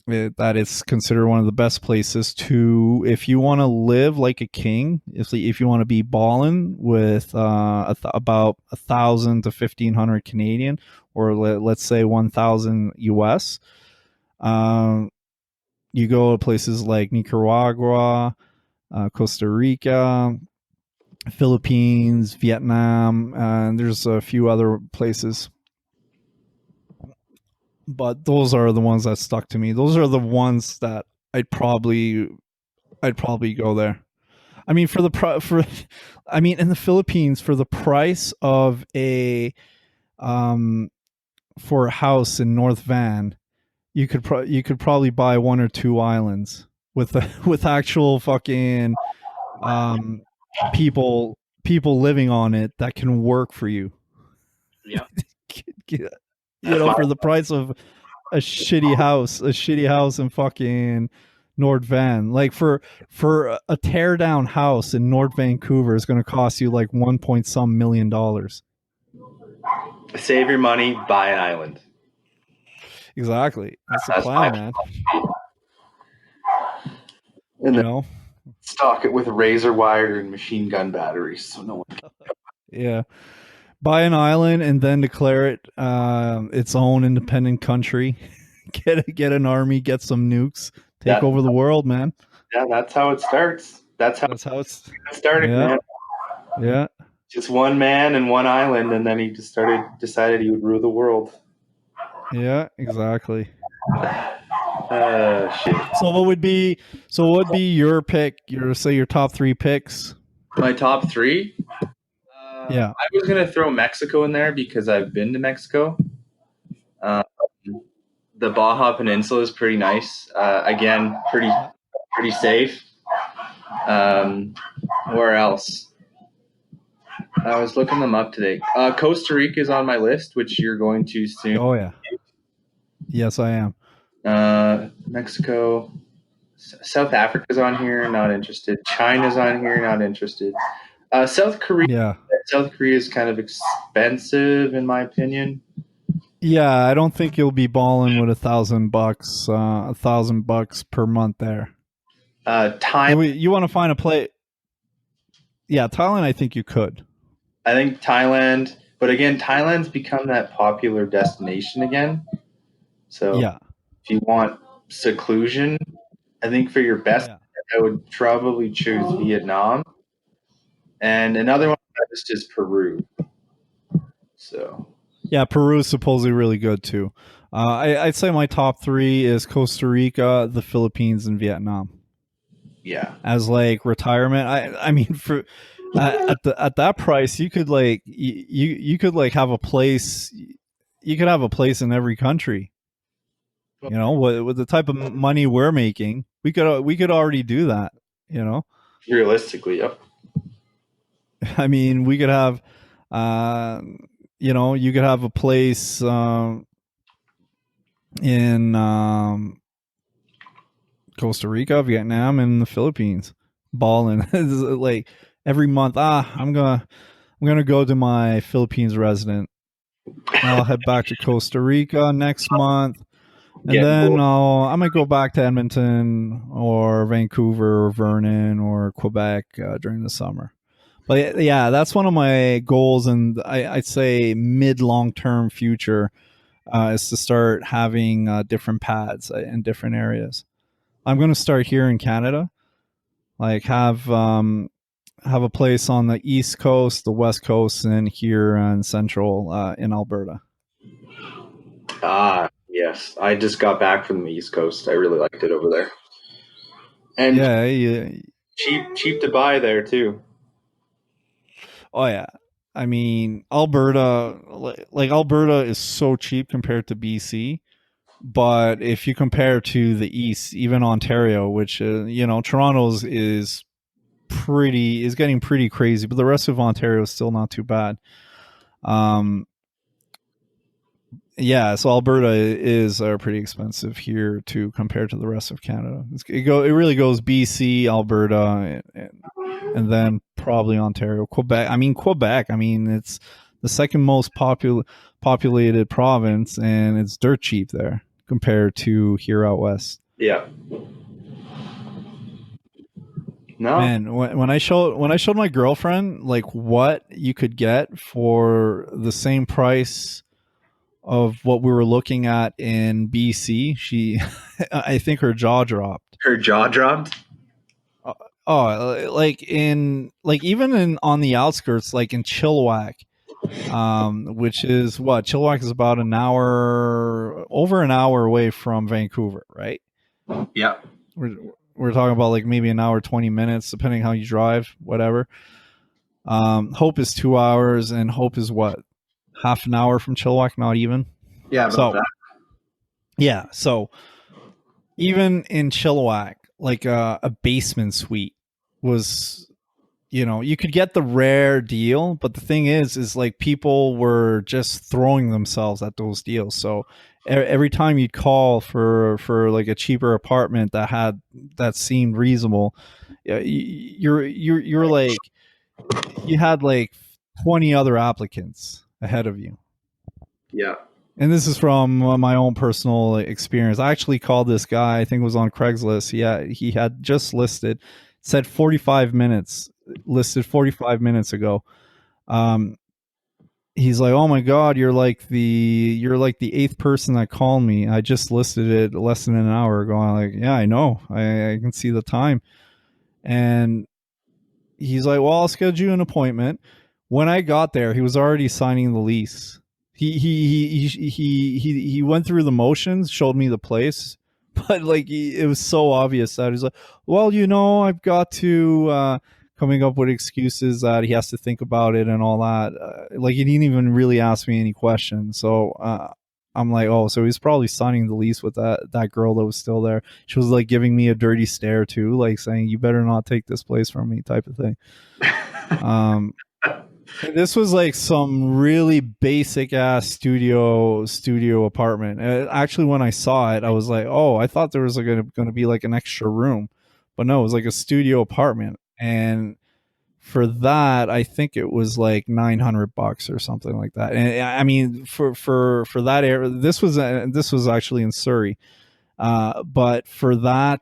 that it's considered one of the best places to, if you want to live like a king, if you want to be balling with about 1,000 to 1,500 Canadian, or let's say 1,000 US. Um, you go to places like Nicaragua, Costa Rica, Philippines, Vietnam, and there's a few other places, but those are the ones that stuck to me. Those are the ones that I'd probably I'd probably go there. I mean, I mean, in the Philippines, for the price of a um for a house in North Van, you could probably buy one or two islands with with actual fucking um people living on it that can work for you. Yeah, that's my For the price of a shitty house in fucking North Van. Like for a tear down house in North Vancouver is going to cost you like 1 point some $1 million. save your money, buy an island. Exactly. That's the That's my plan, man. and You then know? stock it with razor wire and machine gun batteries, so no one. Yeah. Buy an island and then declare it its own independent country. Get an army, get some nukes, take That over the world, man. yeah, that's how it starts. That's how That's how it's it started, yeah, man. yeah. Just one man and one island, and then he just decided he would rule the world. Yeah, exactly. Shit. So what would be your pick? Your top 3 picks? My top three. Yeah. I was gonna throw Mexico in there because I've been to Mexico. Uh, the Baja Peninsula is pretty nice. Again, pretty safe. Um, where else? I was looking them up today. Costa Rica is on my list, which you're going to soon. Oh yeah. Yes, I am. Mexico, South Africa's on here. Not interested. China's on here. Not interested. South Korea. Yeah. South Korea is kind of expensive, in my opinion. Yeah, I don't think you'll be balling with $1,000, $1,000 per month there. Thailand. You want to find a place? Yeah, Thailand. I think you could. I think Thailand, but again, Thailand's become that popular destination again. So Yeah. if you want seclusion, I think for your best, Yeah. I would probably choose Vietnam. And another one on my list is Peru. So Yeah, Peru is supposedly really good too. I'd say my top 3 is Costa Rica, the Philippines, and Vietnam. yeah, As like retirement, I mean, for at that price, you could like you could like have a place. You could have a place in every country. You know, with the type of money we're making, we could already do that. You know, realistically, yep. I mean, we could have, you know, you could have a place in Costa Rica, Vietnam, and the Philippines, balling like every month. I'm gonna go to my Philippines resident. I'll head back to Costa Rica next month, and then I might go back to Edmonton or Vancouver or Vernon or Quebec during the summer. But yeah, that's one of my goals, and I'd say long term future is to start having different pads in different areas. I'm going to start here in Canada, like have a place on the East Coast, the West Coast, and here in Central in Alberta. Yes. I just got back from the East Coast. I really liked it over there. And Yeah. cheap to buy there too. Oh yeah. I mean, Alberta, like Alberta is so cheap compared to BC. But if you compare to the East, even Ontario, which you know, Toronto's is getting pretty crazy, but the rest of Ontario is still not too bad. Yeah, so Alberta is pretty expensive here too compared to the rest of Canada. It really goes BC, Alberta, and then probably Ontario, Quebec. I mean, it's the second most populated province, and it's dirt cheap there compared to here out west. Yeah. No. Man, when I showed my girlfriend like what you could get for the same price of what we were looking at in BC, she I think her jaw dropped. Her jaw dropped? Like even in on the outskirts, like in Chilliwack, which is what Chilliwack is about over an hour away from Vancouver, right? Yeah. We're talking about like maybe an hour 20 minutes, depending how you drive, whatever. Hope is 2 hours, and Hope is what, half an hour from Chilliwack, not even. Yeah. So that. Yeah, so even in Chilliwack, like a basement suite was, you know, you could get the rare deal, but the thing is like people were just throwing themselves at those deals. So every time you'd call for like a cheaper apartment that seemed reasonable, you're like, you had like 20 other applicants ahead of you. Yeah. And this is from my own personal experience. I actually called this guy. I think it was on Craigslist. He had just listed, said 45 minutes, listed 45 minutes ago. He's like, "Oh my God, you're like the 8th person that called me. I just listed it less than an hour ago." I'm like, "Yeah, I know. I can see the time." And he's like, "Well, I'll schedule you an appointment. when I got there, he was already signing the lease. He went through the motions, showed me the place, but like it was so obvious that he's like, well, I've got to coming up with excuses that he has to think about it and all that. Like he didn't even really ask me any questions, so I'm like, oh, so he's probably signing the lease with that girl that was still there. She was like giving me a dirty stare too, like saying, "You better not take this place from me," type of thing. This was like some really basic ass studio apartment. Actually, when I saw it, I was like, "Oh, I thought there was going to be like an extra room," but no, it was like a studio apartment. And for that, I think it was like $900 or something like that. And I mean, for that area, this was actually in Surrey, but for that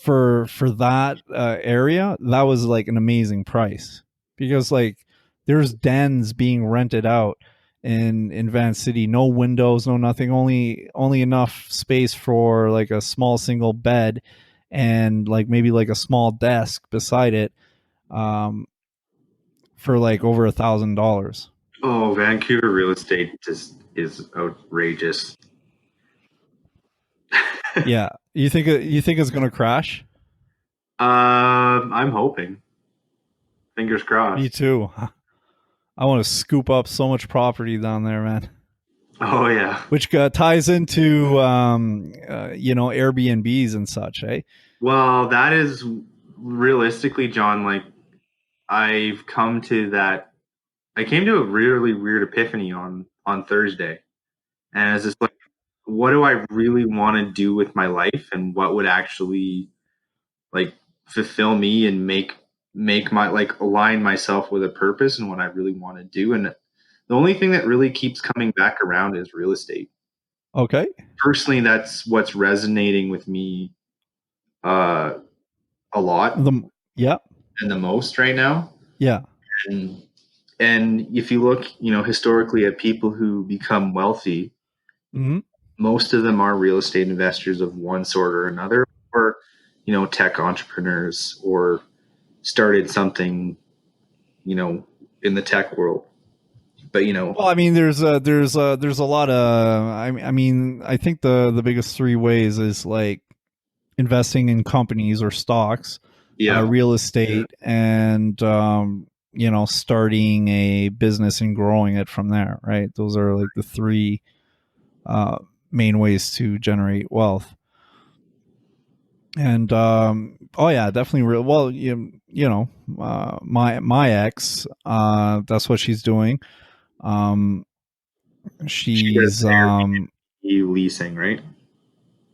area, that was like an amazing price, because like there's dens being rented out in Van City, no windows, no nothing, only enough space for like a small single bed and like maybe like a small desk beside it, um, for like over $1,000. Oh, Vancouver real estate just is outrageous. Yeah, you think it's gonna crash? I'm hoping. Fingers Me crossed. too. I want to scoop up so much property down there, man. Oh yeah. Which ties into Airbnbs and such, eh? Well, that is realistically, John, like I've come to that I came to a really weird epiphany on Thursday. And it's just like, what do I really want to do with my life, and what would actually like fulfill me and make my like align myself with a purpose and what I really want to do. And the only thing that really keeps coming back around is real estate. Okay. Personally, that's what's resonating with me uh, a lot The Yeah, and the most right now. yeah. And and if you look, historically at people who become wealthy, Hmm. most of them are real estate investors of one sort or another, or tech entrepreneurs, or started something, in the tech world. But Well, I mean, there's a lot of. I mean, I think the biggest three ways is like investing in companies or stocks, yeah, real estate, and starting a business and growing it from there. Right? Those are like the three uh, main ways to generate wealth. And oh yeah, definitely real. Well, my ex, that's what she's doing. Um, she does she's Airbnb leasing, right?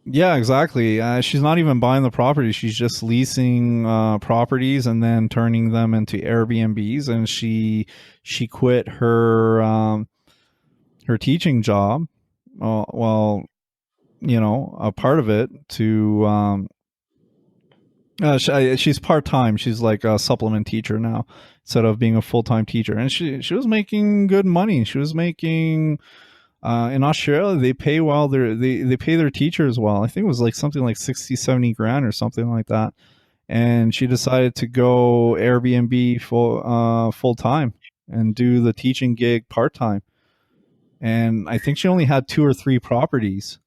Yeah, exactly. She's not even buying the property. She's just leasing properties and then turning them into Airbnbs. And she quit her teaching job. Well, a part of it to she's part time. She's like a supplement teacher now instead of being a full time teacher. And she was making good money. She was making in Australia, they pay well. They pay their teachers well. I think it was like something like 60, 70 grand or something like that. And she decided to go Airbnb full time and do the teaching gig part time. And I think she only had two or three properties.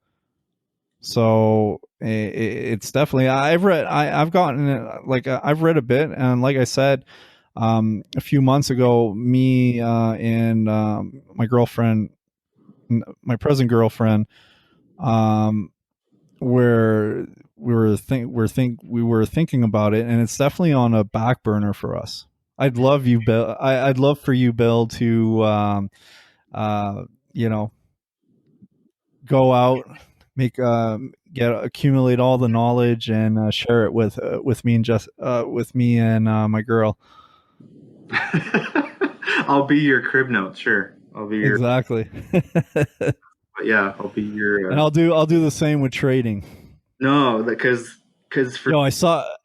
So it's definitely, I've gotten like I've read a bit, and like I said, a few months ago, me and my girlfriend, my present girlfriend, um, where we were thinking about it, and it's definitely on a back burner for us. I'd love you, Bill. I'd love for you, Bill, to uh, you know, go out, make accumulate all the knowledge and share it with me and just with me and my girl. I'll be your crib note, sure. I'll be your, Exactly. yeah, I'll be your. And I'll do the same with trading. No, because for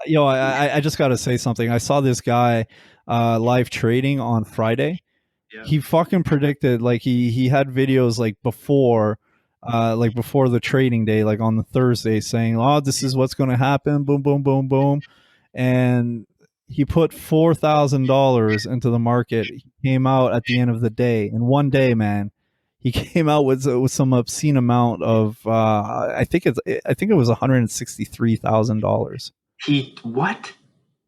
Yo, I just got to say something. I saw this guy live trading on Friday. yeah, He fucking predicted, like he had videos like before the trading day, like on the Thursday, saying, "Oh, this is what's going to happen." Boom, boom, boom, boom, and he put $4,000 into the market. He came out at the end of the day, in one day, man. He came out with some obscene amount of I think it was $163,000. He what?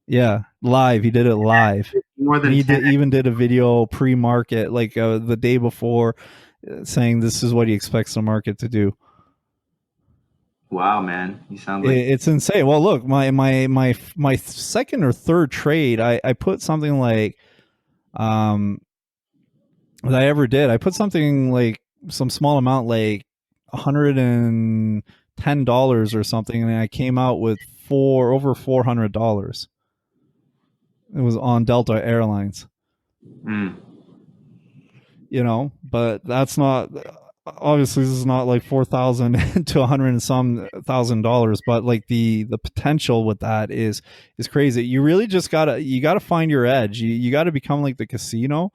Yeah, live. He did it live, More and than he 10. even did a video pre-market, like the day before, saying this is what he expects the market to do. Wow, man. You sound like It's insane. Well, look, my second or third trade, I put something like um that I ever did. I put something like some small amount, like $110 or something, and I came out with over $400. It was on Delta Airlines. mm, But that's not, obviously this is not like 4,000 to 100 and some $1,000, but like the potential with that is crazy. You really just gotta find your edge. You gotta become like the casino.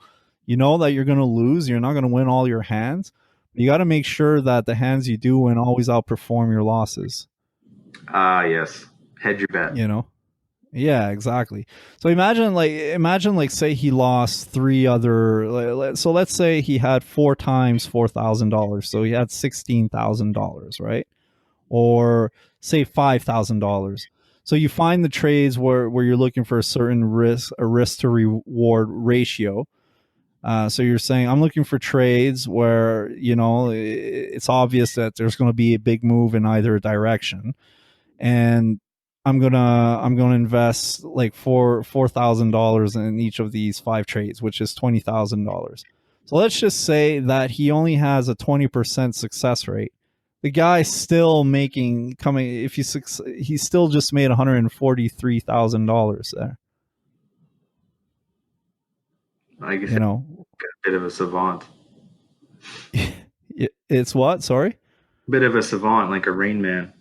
You know that you're gonna lose, you're not gonna win all your hands. You gotta make sure that the hands you do win always outperform your losses. yes. Hedge your bet. you know Yeah, exactly. So imagine like say he lost three other. So let's say he had four times $4,000. So he had $16,000, right? Or say $5,000. So you find the trades where you're looking for a certain risk to reward ratio. So you're saying I'm looking for trades where it's obvious that there's going to be a big move in either direction, and I'm gonna invest like $4,000 in each of these five trades, which is $20,000. So let's just say that he only has a 20% success rate. The guy's still making coming if he still just made $143,000 there. I guess You know, a bit of a savant. it's what? Sorry, Bit of a savant, like a Rain Man.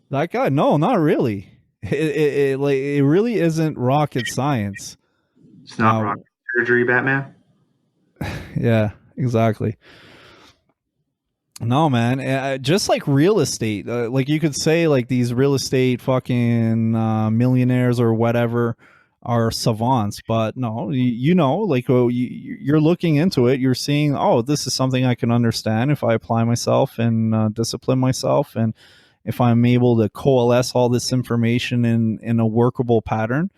that guy? No, not really. It really isn't rocket science. It's not Uh, rocket surgery, Batman. yeah, exactly. No, man. Just like real estate, like you could say, like these real estate fucking millionaires or whatever are savants, but no, like you're looking into it, you're seeing, oh, this is something I can understand if I apply myself and discipline myself, and if I'm able to coalesce all this information in a workable pattern,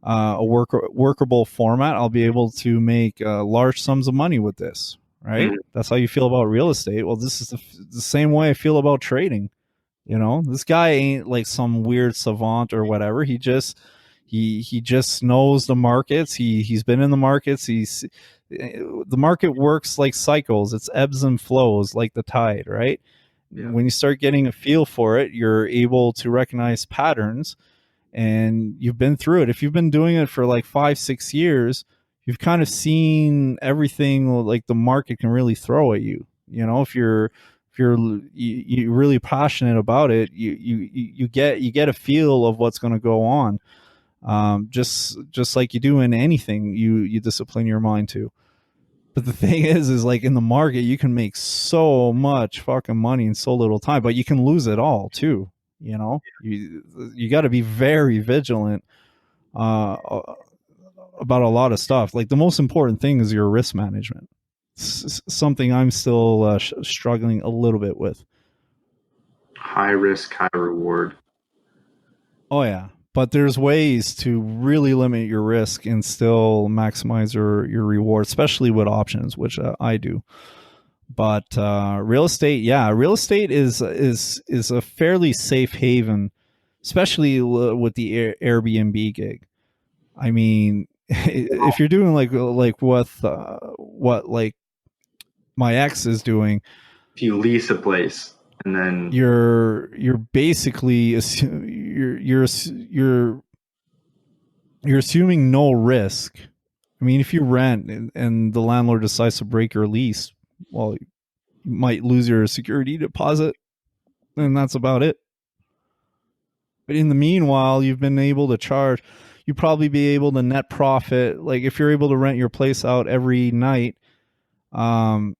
workable format, I'll be able to make large sums of money with this. Right? Mm, That's how you feel about real estate. Well, this is the same way I feel about trading. This guy ain't like some weird savant or whatever. He just knows the markets. He's been in the markets. The market works like cycles. It's ebbs and flows like the tide, right? yeah. When you start getting a feel for it, you're able to recognize patterns, and you've been through it. If you've been doing it for like 5-6 years, you've kind of seen everything like the market can really throw at you. If you're really passionate about it, you get a feel of what's going to go on. Just like you do in anything, you discipline your mind to. But the thing is like in the market, you can make so much fucking money in so little time, but you can lose it all too. You got to be very vigilant uh, about a lot of stuff. Like the most important thing is your risk management. It's something I'm still struggling a little bit with. High risk, high reward. Oh yeah, but there's ways to really limit your risk and still maximize your reward, especially with options, which I do. But real estate, yeah, real estate is a fairly safe haven, especially with the Airbnb gig. I mean, if you're doing like what like my ex is doing, If you lease a place and then you're basically you're assuming no risk. I mean, if you rent and the landlord decides to break your lease, well, you might lose your security deposit, and that's about it. But in the meanwhile, you've been able to charge. You probably be able to net profit. Like if you're able to rent your place out every night, um,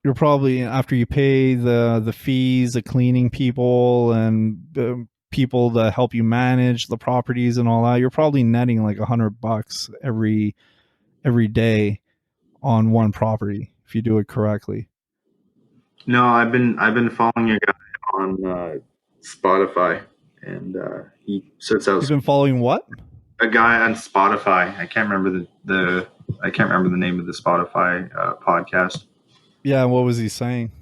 you're probably, after you pay the fees, the cleaning people, and people to help you manage the properties and all that, you're probably netting like $100 every day on one property if you do it correctly. No, I've been following a guy on Spotify, and he sets out You've been following what? a guy on Spotify. I can't remember the I can't remember the name of the Spotify podcast. Yeah, what was he saying?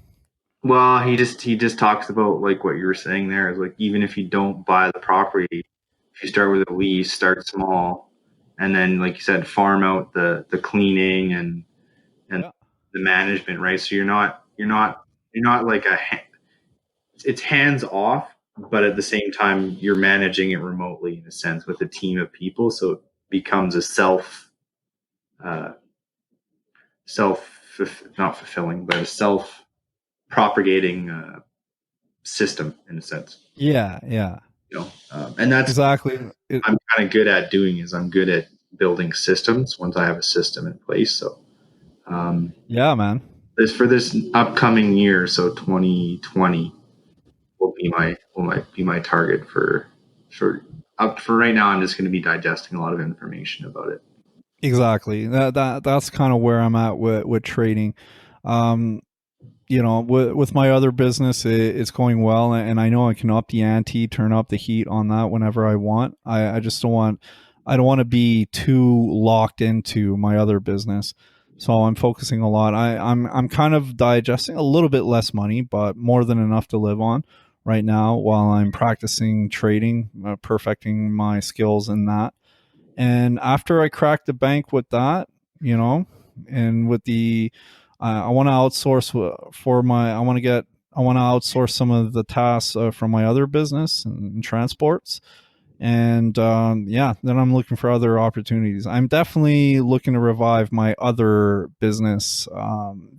Well, he just talks about like what you were saying there is like even if you don't buy the property, if you start with a lease, start small, and then like you said, farm out the cleaning and Yeah. the management, right? So you're not like it's hands off, but at the same time you're managing it remotely in a sense with a team of people, so it becomes a uh, self not fulfilling, but a self propagating system in a sense. Yeah, yeah. And that's Exactly. I'm kind of good at doing is I'm good at building systems once I have a system in place. So Yeah, man. this for this upcoming year, so 2020 will be my target for up for right now. I'm just going to be digesting a lot of information about it. Exactly. That's kind of where I'm at with trading. Um, with my other business, it's going well, and I know I can up the ante, turn up the heat on that whenever I want. I just I don't want to be too locked into my other business. So I'm focusing a lot. I'm kind of digesting a little bit less money, but more than enough to live on right now while I'm practicing trading, perfecting my skills in that. And after I crack the bank with that, you know, and with the, I want to outsource I want to outsource some of the tasks from my other business and transports. And yeah, then I'm looking for other opportunities. I'm definitely looking to revive my other business,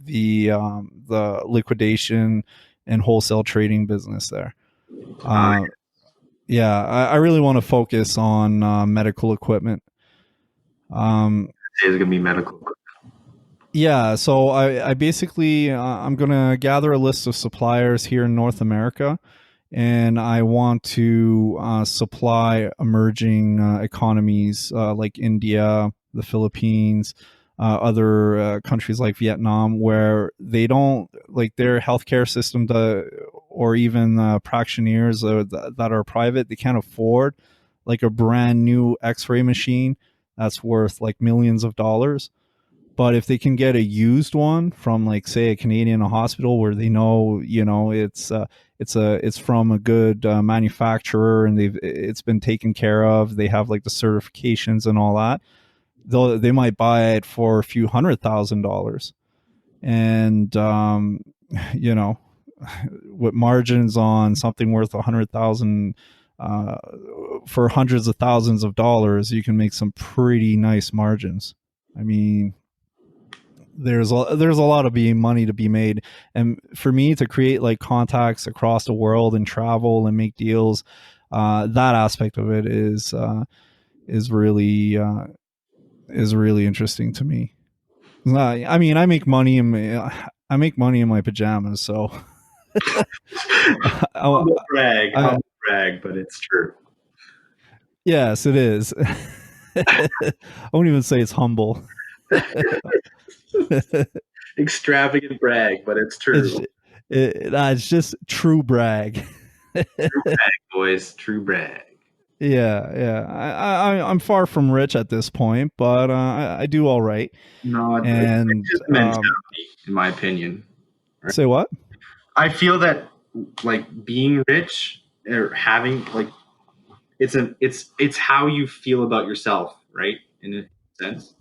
the liquidation and wholesale trading business there. Uh, yeah, I really want to focus on medical equipment. It's going to be medical. Yeah, so I basically I'm gonna gather a list of suppliers here in North America, and I want to supply emerging economies like India, the Philippines, other countries like Vietnam, where they don't like their healthcare system or even practitioners that are private, they can't afford like a brand new X-ray machine that's worth like millions of dollars. But if they can get a used one from like say a Canadian hospital where they know it's from a good manufacturer and it's been taken care of, they have like the certifications and all that, they might buy it for a few $100,000. And you know with margins on something worth 100,000 uh, for hundreds of thousands of dollars, you can make some pretty nice margins. I mean, there's a lot of money to be made, and for me to create like contacts across the world and travel and make deals, that aspect of it is really is really interesting to me. I mean, I make money in my pajamas, so Humble brag, but it's true. yes, it is. I won't even say it's humble. Extravagant brag, but it's true. It's just true brag. True brag, boys. True brag. Yeah, yeah. I'm far from rich at this point, but I do all right. No, And it's just mentality, in my opinion. Right? say what? I feel that like being rich or having like it's how you feel about yourself, right? In a sense.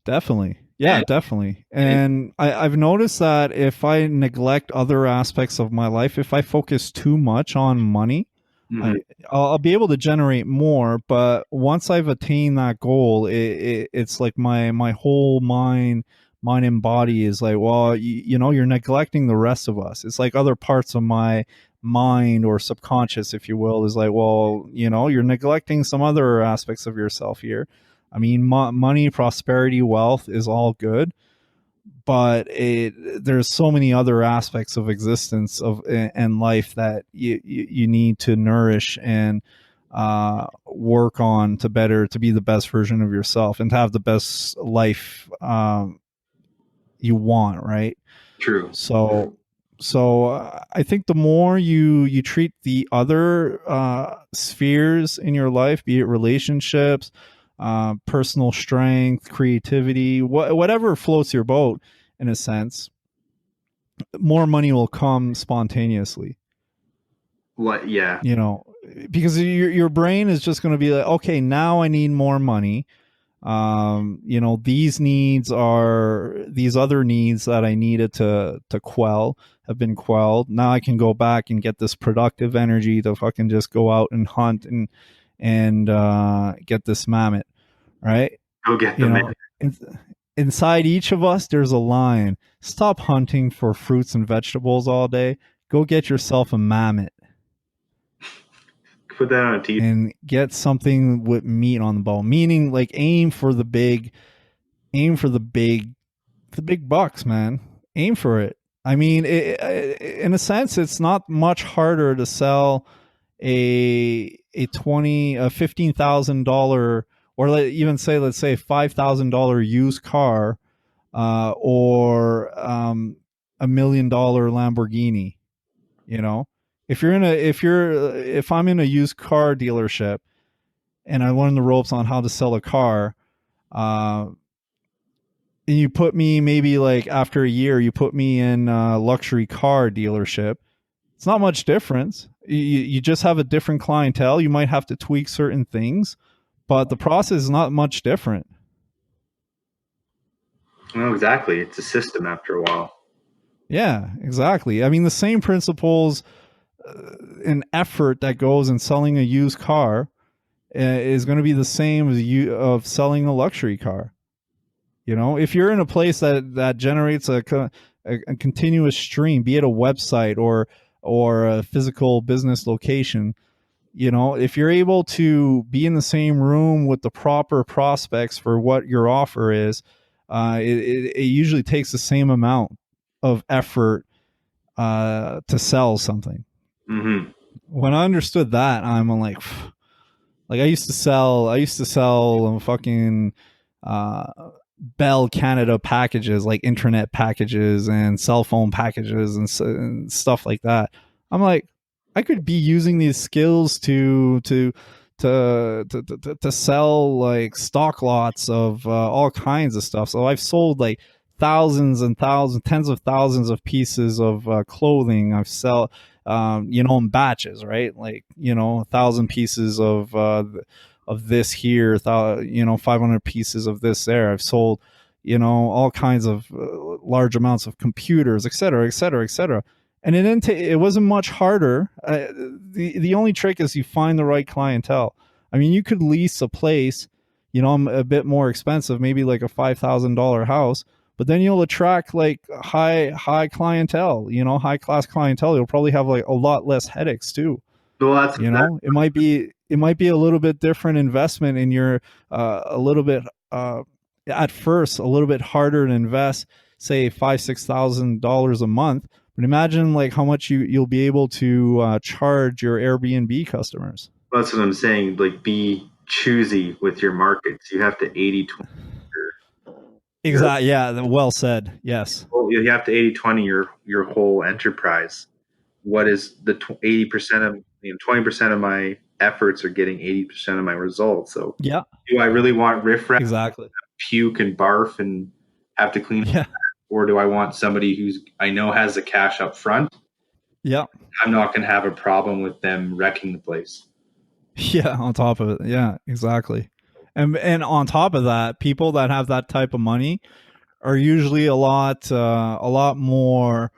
Definitely. Yeah, And, definitely. and And I've noticed that if I neglect other aspects of my life, if I focus too much on money, mhm. I'll be able to generate more. But once I've attained that goal, it's like my whole mind and body is like, well, you're neglecting the rest of us. It's like other parts of my mind or subconscious, if you will, is like, well, you're neglecting some other aspects of yourself here. I mean, money, prosperity, wealth is all good, but there's so many other aspects of existence of and life that you need to nourish and work on to be the best version of yourself and to have the best life you want, right? True. So I think the more you treat the other spheres in your life, be it relationships, personal strength, creativity, whatever floats your boat, in a sense, more money will come spontaneously. What? Yeah. You know, because your brain is just going to be like, okay, now I need more money. You know, these other needs that I needed to quell have been quelled. Now I can go back and get this productive energy to fucking just go out and hunt and get this mammoth, right? Go get You the know, man. inside each of us there's a line. Stop hunting for fruits and vegetables all day. Go get yourself a mammoth Put that on a t. and get something with meat on the bone. Meaning, like, aim for the big bucks, man. Aim for it. I mean, in a sense, it's not much harder to sell a $15,000 or even say, let's say, $5,000 used car, or $1 million Lamborghini. You know, if I'm in a used car dealership and I learn the ropes on how to sell a car, uh, and you put me, maybe like after a year, you put me in a luxury car dealership. It's not much difference. You just have a different clientele. You might have to tweak certain things, but the process is not much different. No, exactly. It's a system after a while. Yeah, exactly. I mean, the same principles and effort that goes in selling a used car is going to be the same as of selling a luxury car. You know, if you're in a place that generates a continuous stream, be it a website or a physical business location, you know, if you're able to be in the same room with the proper prospects for what your offer is, it usually takes the same amount of effort to sell something. Mm-hmm. When I understood that, I'm like, like I used to sell fucking uh, Bell Canada packages, like internet packages and cell phone packages and stuff like that. I'm like, I could be using these skills to sell like stock lots of all kinds of stuff. So I've sold like thousands and thousands, tens of thousands of pieces of clothing. I've sell, you know, in batches, right? Like, you know, 1,000 pieces of this here, you know, 500 pieces of this there. I've sold, you know, all kinds of large amounts of computers, et cetera, et cetera, et cetera. And it wasn't much harder. The only trick is you find the right clientele. I mean, you could lease a place, you know, a bit more expensive, maybe like a $5,000 house, but then you'll attract like high clientele, you know, high class clientele. You'll probably have like a lot less headaches too. Well, that's You that. know, it might be a little bit different investment in your a little bit at first a little bit harder to invest, say $5,000-6,000 a month. But imagine like how much you'll be able to charge your Airbnb customers. That's what I'm saying. Like, be choosy with your markets. You have to 80-20 your Exactly. Yeah. Well said. Yes. you have to 80-20 your whole enterprise. What is the 80% of 20% of my efforts are getting 80% of my results. So Yeah. do I really want riffraff, Exactly. puke and barf and have to clean up, Yeah. or do I want somebody who's I know has the cash up front? Yeah. I'm not going to have a problem with them wrecking the place. Yeah. On top of it. Yeah. Exactly. And on top of that, people that have that type of money are usually a lot more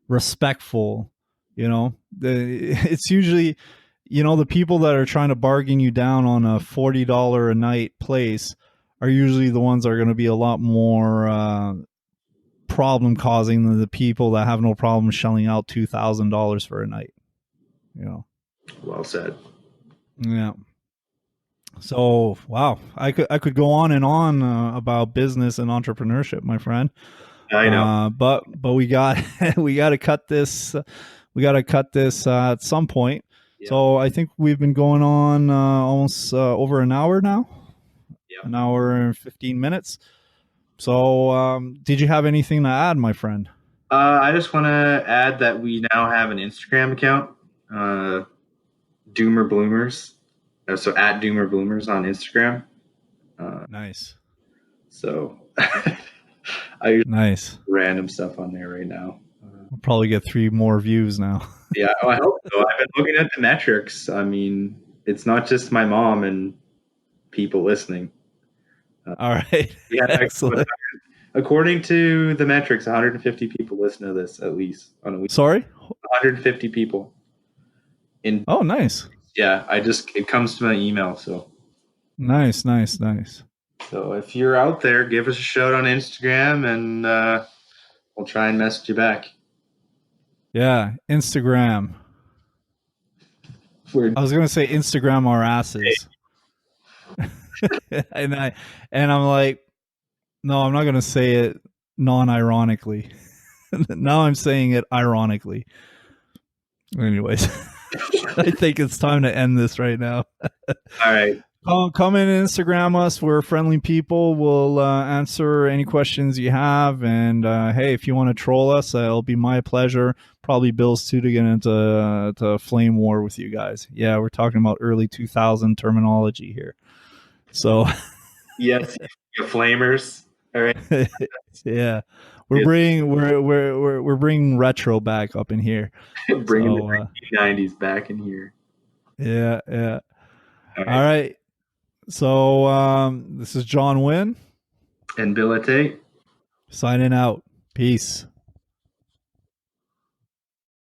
respectful. You know, it's usually, you know, the people that are trying to bargain you down on a $40 a night place are usually the ones that are going to be a lot more problem causing than the people that have no problem shelling out $2,000 for a night. You know. Well said. Yeah. So wow, I could go on and on about business and entrepreneurship, my friend. I know. But we got we got to cut this. We got to cut this at some point. Yep. So I think we've been going on almost over an hour now. Yep. An hour and 15 minutes. So did you have anything to add, my friend? I just want to add that we now have an Instagram account, Doomer Bloomers. So at Doomer Bloomers on Instagram. Nice. So I Nice. random stuff on there right now. We'll probably get 3 more views now. Yeah, I hope so. I've been looking at the metrics. I mean, it's not just my mom and people listening. All right. Yeah, excellent. According to the metrics, 150 people listen to this at least on a week. Sorry? 150 people. Oh, nice. Yeah, it comes to my email. So nice. So if you're out there, give us a shout on Instagram, and we'll try and message you back. Yeah, Instagram. I was gonna say Instagram our asses, and I'm like, no, I'm not gonna say it non-ironically. Now I'm saying it ironically. Anyways, I think it's time to end this right now. All right. Come in and Instagram us. We're friendly people. We'll answer any questions you have. And hey, if you want to troll us, it'll be my pleasure. Probably Bill's too, to get into to flame war with you guys. Yeah, we're talking about early 2000 terminology here. So yes, you flamers. All right. Yeah, we're bringing retro back up in here. Bringing the 1990s back in here. Yeah. All right. So this is John Wynn and Bill Tate signing out. Peace.